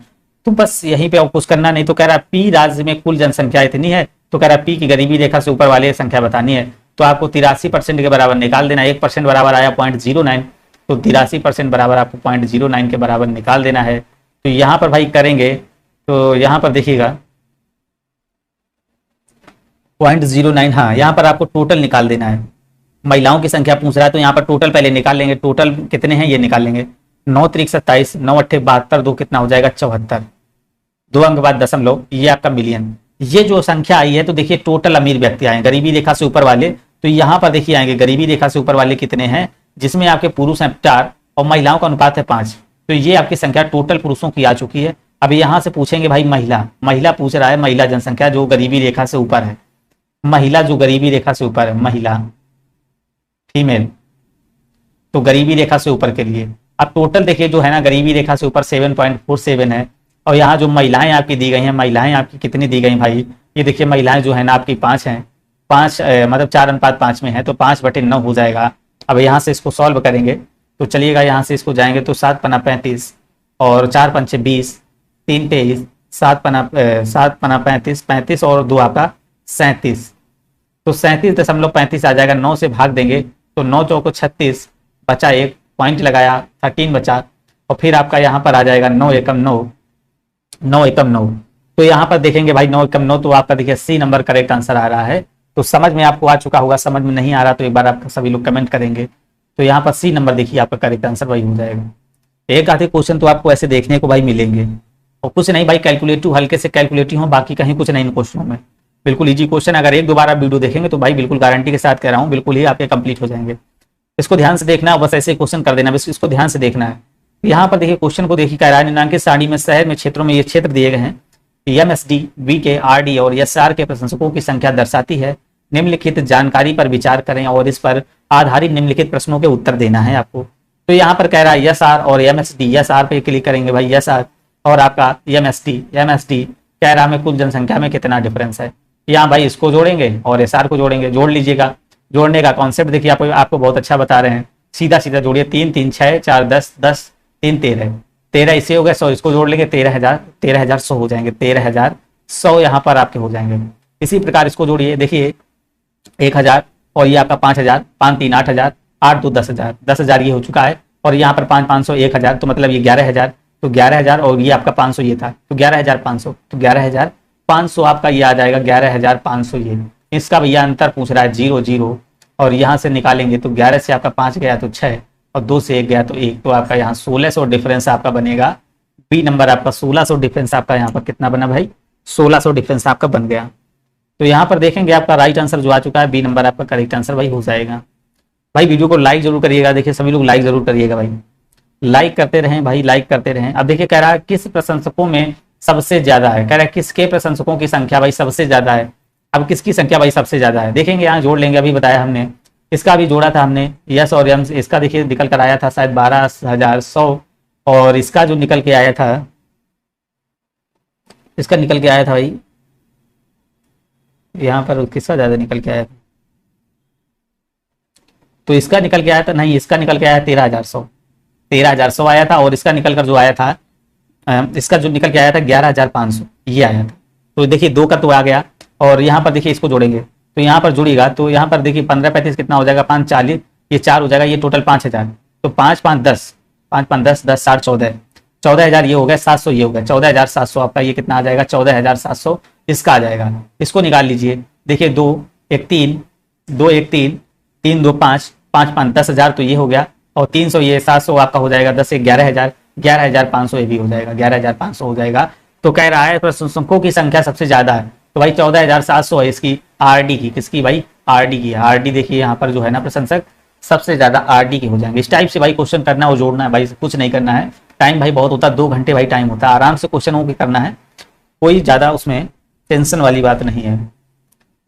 तो बस यहीं पे कुछ करना नहीं। तो कह रहा है पी राज्य में कुल जनसंख्या इतनी है, तो कह रहा है पी की गरीबी रेखा से ऊपर वाले संख्या बतानी है। तो आपको 83% के बराबर निकाल देना। 1% बराबर आया 0.09, तो 83% बराबर आपको 0.09 के बराबर निकाल देना है। तो यहाँ पर भाई करेंगे तो यहाँ पर देखिएगा 0.09, हाँ यहाँ पर आपको टोटल निकाल देना है। महिलाओं की संख्या पूछ रहा है तो यहाँ पर टोटल पहले निकाल लेंगे। टोटल कितने हैं ये निकाल लेंगे, 9 3 27, 9 8 72, 2 कितना हो जाएगा 74, 2 अंक बाद दशमलव, ये आपका मिलियन। ये जो संख्या आई है तो देखिए टोटल अमीर व्यक्ति आए गरीबी रेखा से ऊपर वाले, तो यहाँ पर देखिए आएंगे गरीबी रेखा से ऊपर वाले कितने हैं, जिसमें आपके पुरुष हैं 4 और महिलाओं का अनुपात है 5। तो ये आपकी संख्या टोटल पुरुषों की आ चुकी है। अब यहाँ से पूछेंगे भाई महिला, महिला पूछ रहा है, महिला जनसंख्या जो गरीबी रेखा से ऊपर है, महिला जो गरीबी रेखा से ऊपर है, महिला फीमेल, तो गरीबी रेखा से ऊपर के लिए अब टोटल देखिए जो है ना गरीबी रेखा से ऊपर 7.47 है। और यहाँ जो महिलाएं आपकी दी गई हैं, महिलाएं आपकी कितनी दी गई भाई, ये देखिए महिलाएं जो है ना आपकी 5 हैं, 5 मतलब 4:5 में है, तो 5/9 हो जाएगा। अब यहाँ से इसको सॉल्व करेंगे तो चलिएगा, यहाँ से इसको जाएंगे तो 7×35 और 4×5 = 20, 3 23, 7×35 35 और 2 आपका 37, तो 37.35 आ जाएगा। 9 से भाग देंगे तो 9 चौको 36, बचा 1 पॉइंट लगाया 13 बचा, और फिर आपका यहाँ पर आ जाएगा 9 एकम 9, 9 एकम 9। तो यहाँ पर देखेंगे भाई 9 एकम 9, तो आपका देखिए सी नंबर करेक्ट आंसर आ रहा है। तो समझ में आपको आ चुका होगा, समझ में नहीं आ रहा तो एक बार आपका सभी लोग कमेंट करेंगे। तो यहाँ पर सी नंबर देखिए आपका करेक्ट आंसर वही हो जाएगा। एक आधे क्वेश्चन तो आपको ऐसे देखने को भाई मिलेंगे, और कुछ नहीं भाई कैलकुलेटिव, हल्के से कैलकुलेटिव हो, बाकी कहीं कुछ नहीं इन क्वेश्चनों में, बिल्कुल इजी क्वेश्चन। अगर एक दो बार आप वीडियो देखेंगे तो भाई बिल्कुल गारंटी के साथ कह रहा हूँ बिल्कुल ही आपके कंप्लीट हो जाएंगे। इसको ध्यान से देखना है, बस ऐसे क्वेश्चन कर देना, बस इसको ध्यान से देखना है। यहाँ पर देखिए क्वेश्चन को देखिए, कह रहा है निम्नांकित सारणी में शहर में क्षेत्रों में ये क्षेत्र दिए गए हैं, MSD, VK, RD और SR के प्रशंसकों की संख्या दर्शाती है। निम्नलिखित जानकारी पर विचार करें और इस पर आधारित निम्नलिखित प्रश्नों के उत्तर देना है आपको। तो यहाँ पर कह रहा है SR और MSD, SR पे क्लिक करेंगे भाई, SR और आपका MSD कह रहा है कुल जनसंख्या में कितना डिफरेंस है। यहाँ भाई इसको जोड़ेंगे और SR को जोड़ेंगे, जोड़ लीजिएगा। जोड़ने का कॉन्सेप्ट देखिए आपको बहुत अच्छा बता रहे हैं, सीधा सीधा जोड़िए, 3 3 6 4 10 10 3 13 13 इसे हो गया 100, इसको जोड़ लेंगे 13,100 हो जाएंगे, 13,100 यहाँ पर आपके हो जाएंगे। इसी प्रकार इसको जोड़िए, देखिए 1,000 और ये आपका 5,000, 5 3 8,000, 8 2 10,000, 10,000 ये हो चुका है, और यहाँ पर 5 500 1,000, तो मतलब ये 11,000, तो 11,000 और ये आपका 500 ये था, तो 11,500, तो 11,500 आपका ये आ जाएगा, 11,500 ये। इसका भैया अंतर पूछ रहा है 0 0, और यहाँ से निकालेंगे तो 11 से आपका 5 गया तो 6, और 2 से 1 गया तो 1, तो आपका यहाँ 1600 डिफरेंस आपका बनेगा। बी नंबर आपका 1600 डिफरेंस आपका यहाँ पर कितना बना भाई, 1600 डिफरेंस आपका बन गया। तो यहाँ पर देखेंगे आपका राइट आंसर जो आ चुका है, बी नंबर आपका करेक्ट आंसर भाई हो जाएगा। भाई वीडियो को लाइक जरूर करिएगा, देखिए सभी लोग लाइक जरूर करिएगा भाई, लाइक करते रहें भाई, लाइक करते रहें। अब देखिए कह रहा है किस प्रशंसकों में सबसे ज्यादा है, कह रहा है किसके प्रशंसकों की संख्या भाई सबसे ज्यादा है। अब किसकी संख्या भाई सबसे ज्यादा है, देखेंगे यहाँ जोड़ लेंगे, अभी बताया हमने, इसका भी जोड़ा था हमने यस और यम, इसका देखिए निकल कर आया था शायद 12,100, और इसका जो निकल के आया था, इसका निकल के आया था भाई, यहाँ पर किसका ज्यादा निकल के आया था, तो इसका निकल के आया था, नहीं इसका निकल के आया 13,100 आया था, और इसका निकल कर जो आया था, इसका जो निकल के आया था 11,500 ये आया था। तो देखिए 2 का तो आ गया, और यहाँ पर देखिए इसको जोड़ेंगे तो यहाँ पर जुड़ेगा, तो यहाँ पर देखिए 15 35 कितना हो जाएगा, 5 40, ये 4 हो जाएगा, ये टोटल 5,000, तो 5 5 10, 5 5 10 10 60 14, 14,000 ये हो गया, 700 ये हो गया, 14,700 आपका ये कितना आ जाएगा, 14,700 इसका आ जाएगा। इसको निकाल लीजिए, देखिए 2 1 3 2 1 3 3 2 5 5 5 10,000 तो ये हो गया, और 300 ये 700 आपका हो जाएगा, 10 1 11,000, 11,500 ये भी हो जाएगा, 11,500 हो जाएगा। तो कह रहा है प्रशंसकों की संख्या सबसे ज्यादा है, तो भाई 14,700 है इसकी, आरडी की, किसकी भाई, आरडी की। आरडी देखिए यहाँ पर जो है ना प्रशंसक सबसे ज्यादा आरडी के हो जाएंगे। इस टाइप से भाई क्वेश्चन करना और जोड़ना है भाई, कुछ नहीं करना है, टाइम भाई बहुत होता है, 2 घंटे भाई टाइम होता है, आराम से क्वेश्चन को करना है, कोई ज्यादा उसमें टेंशन वाली बात नहीं है।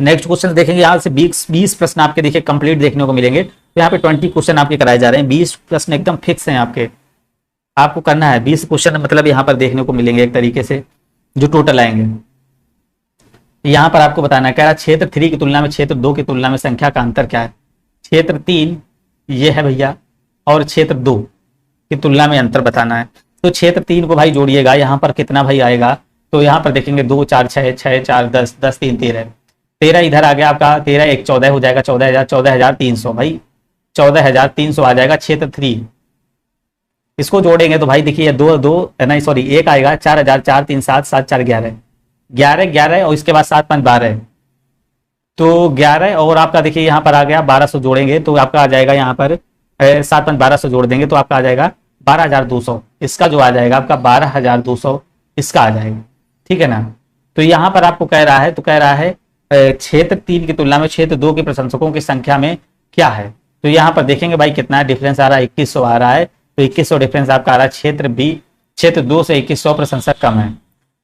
नेक्स्ट क्वेश्चन देखेंगे, यहाँ से 20 प्रश्न आपके देखिए कंप्लीट देखने को मिलेंगे। तो यहाँ पे 20 क्वेश्चन आपके कराए जा रहे हैं, 20 प्रश्न एकदम फिक्स हैं आपके, आपको करना है 20 क्वेश्चन मतलब यहाँ पर देखने को मिलेंगे एक तरीके से जो टोटल आएंगे। यहाँ पर आपको बताना है, कह रहा है क्षेत्र 3 की तुलना में क्षेत्र 2 की तुलना में संख्या का अंतर क्या है। क्षेत्र 3 ये है भैया, और क्षेत्र 2 की तुलना में अंतर बताना है। तो क्षेत्र 3 को भाई जोड़िएगा, यहाँ पर कितना भाई आएगा, तो यहाँ पर देखेंगे 2 4 6 6 4 10 10 3 13 13 इधर आ गया आपका, 13 1 14 हो जाएगा, 14,000 14,300 भाई, 14,300 आ जाएगा क्षेत्र 3। इसको जोड़ेंगे तो भाई देखिए 2 2 नहीं सॉरी 1 आएगा, 4,000 4 3 7 7 4 11 11 11 और इसके बाद 7 5 12, तो 11 और आपका देखिए यहाँ पर आ गया 1200 जोड़ेंगे तो आपका आ जाएगा यहाँ पर 7 5 1200 जोड़ देंगे तो आपका आ जाएगा 12,200, इसका जो आ जाएगा आपका 12,200 इसका आ जाएगा, ठीक है ना। तो यहाँ पर आपको कह रहा है, तो कह रहा है क्षेत्र 3 की तुलना में क्षेत्र 2 के प्रशंसकों की संख्या में क्या है। तो यहाँ पर देखेंगे भाई कितना डिफरेंस आ रहा है, 2100 आ रहा है। तो 2100 डिफरेंस आपका आ रहा है। क्षेत्र 2 से 2100 प्रशंसक कम है,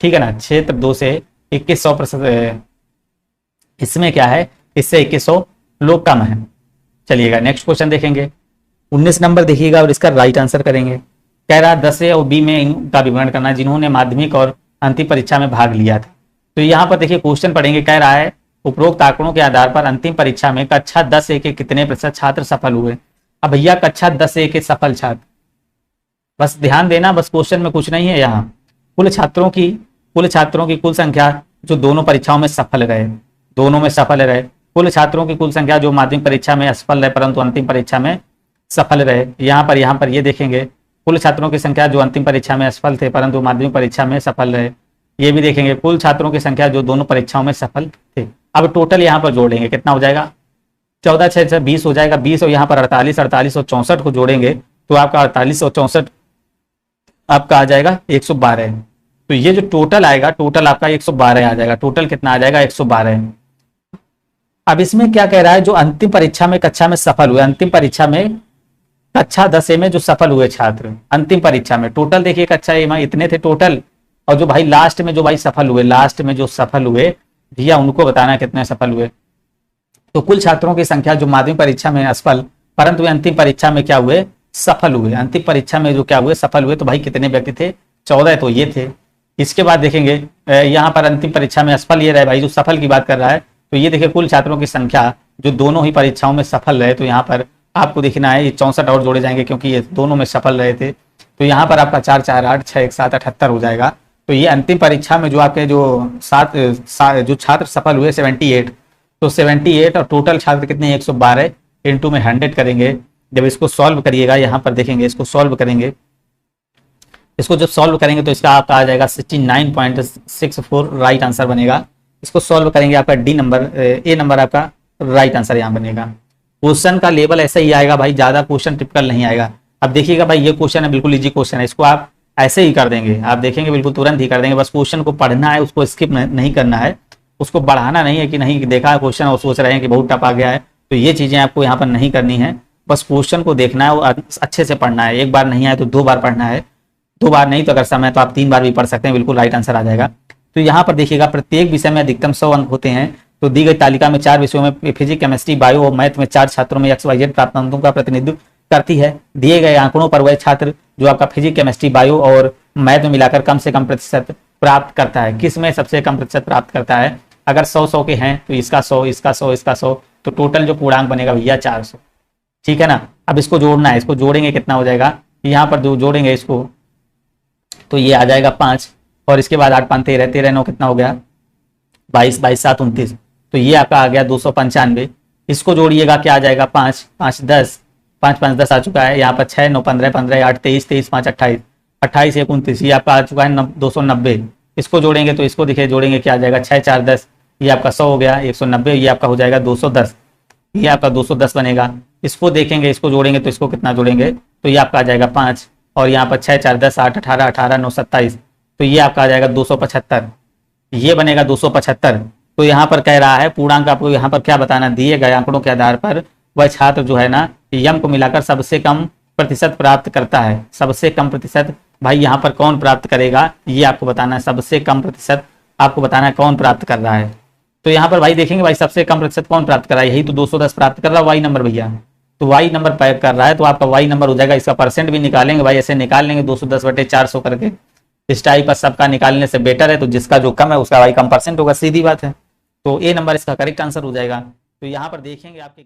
ठीक है ना। क्षेत्र 2 से 2100 प्रशंसक, इसमें क्या है, इससे 2100 लोग कम है। चलिएगा नेक्स्ट क्वेश्चन देखेंगे। 19 नंबर देखिएगा और इसका राइट आंसर करेंगे। कह रहा है 10 और बी में इनका विवरण करना जिन्होंने माध्यमिक और अंतिम परीक्षा में भाग लिया था। तो यहाँ पर देखिए क्वेश्चन पढ़ेंगे। कह रहा है उपरोक्त आंकड़ों के आधार पर अंतिम परीक्षा में कक्षा 10A के कितने प्रतिशत छात्र सफल हुए। अब भैया कक्षा 10A के सफल छात्र, बस ध्यान देना, बस क्वेश्चन में कुछ नहीं है। यहाँ कुल छात्रों की कुल संख्या जो दोनों परीक्षाओं में सफल रहे, कुल छात्रों की कुल संख्या जो माध्यमिक परीक्षा में असफल रहे परंतु अंतिम परीक्षा में सफल रहे। यहाँ पर ये देखेंगे कुल छात्रों की संख्या जो अंतिम परीक्षा में असफल थे परंतु माध्यमिक परीक्षा में सफल रहे। ये भी देखेंगे कुल छात्रों की संख्या जो दोनों परीक्षाओं में सफल थे। अब टोटल यहाँ पर जोड़ेंगे, कितना हो जाएगा, 14 6 20 हो जाएगा। 20 और यहाँ पर 48 और 64 को जोड़ेंगे तो आपका 48 और 64 आपका आ जाएगा 112। तो ये जो टोटल आएगा, टोटल आपका 112 आ जाएगा। टोटल कितना आ जाएगा, 112। अब इसमें क्या कह रहा है, जो अंतिम परीक्षा में कक्षा में सफल हुए, अंतिम परीक्षा में कक्षा 10A में जो सफल हुए छात्र अंतिम परीक्षा में, टोटल देखिए कक्षा A में इतने थे टोटल, और जो भाई लास्ट में जो भाई सफल हुए, लास्ट में जो सफल हुए भैया उनको बताना कितने सफल हुए। तो कुल छात्रों की संख्या जो माध्यमिक परीक्षा में असफल परंतु अंतिम परीक्षा में क्या हुए, सफल हुए, अंतिम परीक्षा में जो क्या हुए, सफल हुए, तो भाई कितने व्यक्ति थे, 14, तो ये थे। इसके बाद देखेंगे यहाँ पर अंतिम परीक्षा में असफल ये रहे भाई, जो सफल की बात कर रहा है। तो ये देखिए कुल छात्रों की संख्या जो दोनों ही परीक्षाओं में सफल रहे, तो यहाँ पर आपको देखना है ये 64 और जोड़े जाएंगे क्योंकि ये दोनों में सफल रहे थे। तो यहाँ पर आपका 4 4 8 6 1 7 78 हो जाएगा। तो ये अंतिम परीक्षा में जो आपके जो जो छात्र सफल हुए 78, तो 78 और टोटल छात्र कितने, 112 इंटू में 100 करेंगे। जब इसको सॉल्व करिएगा, यहाँ पर देखेंगे इसको सॉल्व करेंगे, इसको जब सॉल्व करेंगे तो इसका आपका आ जाएगा 69.64 राइट आंसर बनेगा। इसको सॉल्व करेंगे आपका डी नंबर, ए नंबर आपका राइट आंसर यहाँ बनेगा। क्वेश्चन का लेवल ऐसा ही आएगा भाई, ज्यादा क्वेश्चन टिपिकल नहीं आएगा। अब देखिएगा भाई ये क्वेश्चन है बिल्कुल इजी क्वेश्चन है, इसको आप ऐसे ही कर देंगे, आप देखेंगे बिल्कुल तुरंत ही कर देंगे। बस क्वेश्चन को पढ़ना है, उसको स्किप नहीं करना है, उसको बढ़ाना नहीं है कि नहीं देखा है क्वेश्चन और सोच रहे हैं कि बहुत टफ आ गया है, तो ये चीजें आपको यहाँ पर नहीं करनी है। बस क्वेश्चन को देखना है, वो अच्छे से पढ़ना है। एक बार नहीं आए तो 2 बार पढ़ना है, 2 बार नहीं तो अगर समय तो आप 3 बार भी पढ़ सकते हैं, बिल्कुल राइट आंसर आ जाएगा। तो यहाँ पर देखिएगा प्रत्येक विषय में अधिकतम 100 अंक होते हैं। तो दी गई तालिका में 4 विषयों में फिजिक्स, केमिस्ट्री, बायो और मैथ में 4 छात्रों में XYZ प्राप्त अंकों का प्रतिनिधित्व करती है। दिए गए आंकड़ों पर वह छात्र जो आपका फिजिक्स, केमिस्ट्री, बायो और मैथ में मिलाकर कम से कम प्रतिशत प्राप्त करता है, किस में सबसे कम प्रतिशत प्राप्त करता है। अगर 100 के हैं तो इसका 100, इसका 100, इसका 100, तो टोटल जो पूर्णांक बनेगा भैया 400, ठीक है ना। अब इसको जोड़ना है, इसको जोड़ेंगे कितना हो जाएगा, यहाँ पर जो जोड़ेंगे इसको तो ये आ जाएगा 5, और इसके बाद 8 5 13, 13 9 कितना हो गया 22, 22 7 29, तो ये आपका आ गया 295। इसको जोड़िएगा क्या आ जाएगा 5 5 10, 5 5 10 आ चुका है। यहाँ पर 6 9 15 15 8 23 23 5 28 28 1 29, ये आपका आ चुका है 290। इसको जोड़ेंगे तो इसको देखिए जोड़ेंगे क्या आ जाएगा 6 4 10, ये आपका 100 हो गया 190, ये आपका हो जाएगा 210, ये आपका 210 बनेगा। इसको देखेंगे, इसको जोड़ेंगे तो इसको कितना जोड़ेंगे तो ये आपका आ जाएगा 5, और यहाँ पर 6 4 10 8 18 18 9 27, तो ये आपका आ जाएगा 275, ये बनेगा 275। तो यहाँ पर कह रहा है पूर्णांक आपको यहाँ पर क्या बताना, दिए गए आंकड़ों के आधार पर वह छात्र जो है ना यम को मिलाकर सबसे कम प्रतिशत प्राप्त करता है। सबसे कम प्रतिशत भाई यहाँ पर कौन प्राप्त करेगा ये आपको बताना है, सबसे कम प्रतिशत आपको बताना है कौन प्राप्त कर रहा है। तो यहाँ पर भाई देखेंगे भाई सबसे कम प्रतिशत कौन प्राप्त कर रहा है, यही तो 210 प्राप्त कर रहा है वाई नंबर भैया, तो वाई नंबर पैक कर रहा है, तो आपका वाई नंबर हो जाएगा। इसका परसेंट भी निकालेंगे भाई, ऐसे निकाल लेंगे 210/400 करके, इस टाइप का सबका निकालने से बेटर है। तो जिसका जो कम है उसका भाई कम परसेंट होगा, सीधी बात है। तो ए नंबर इसका करेक्ट आंसर हो जाएगा। तो यहाँ पर देखेंगे आपके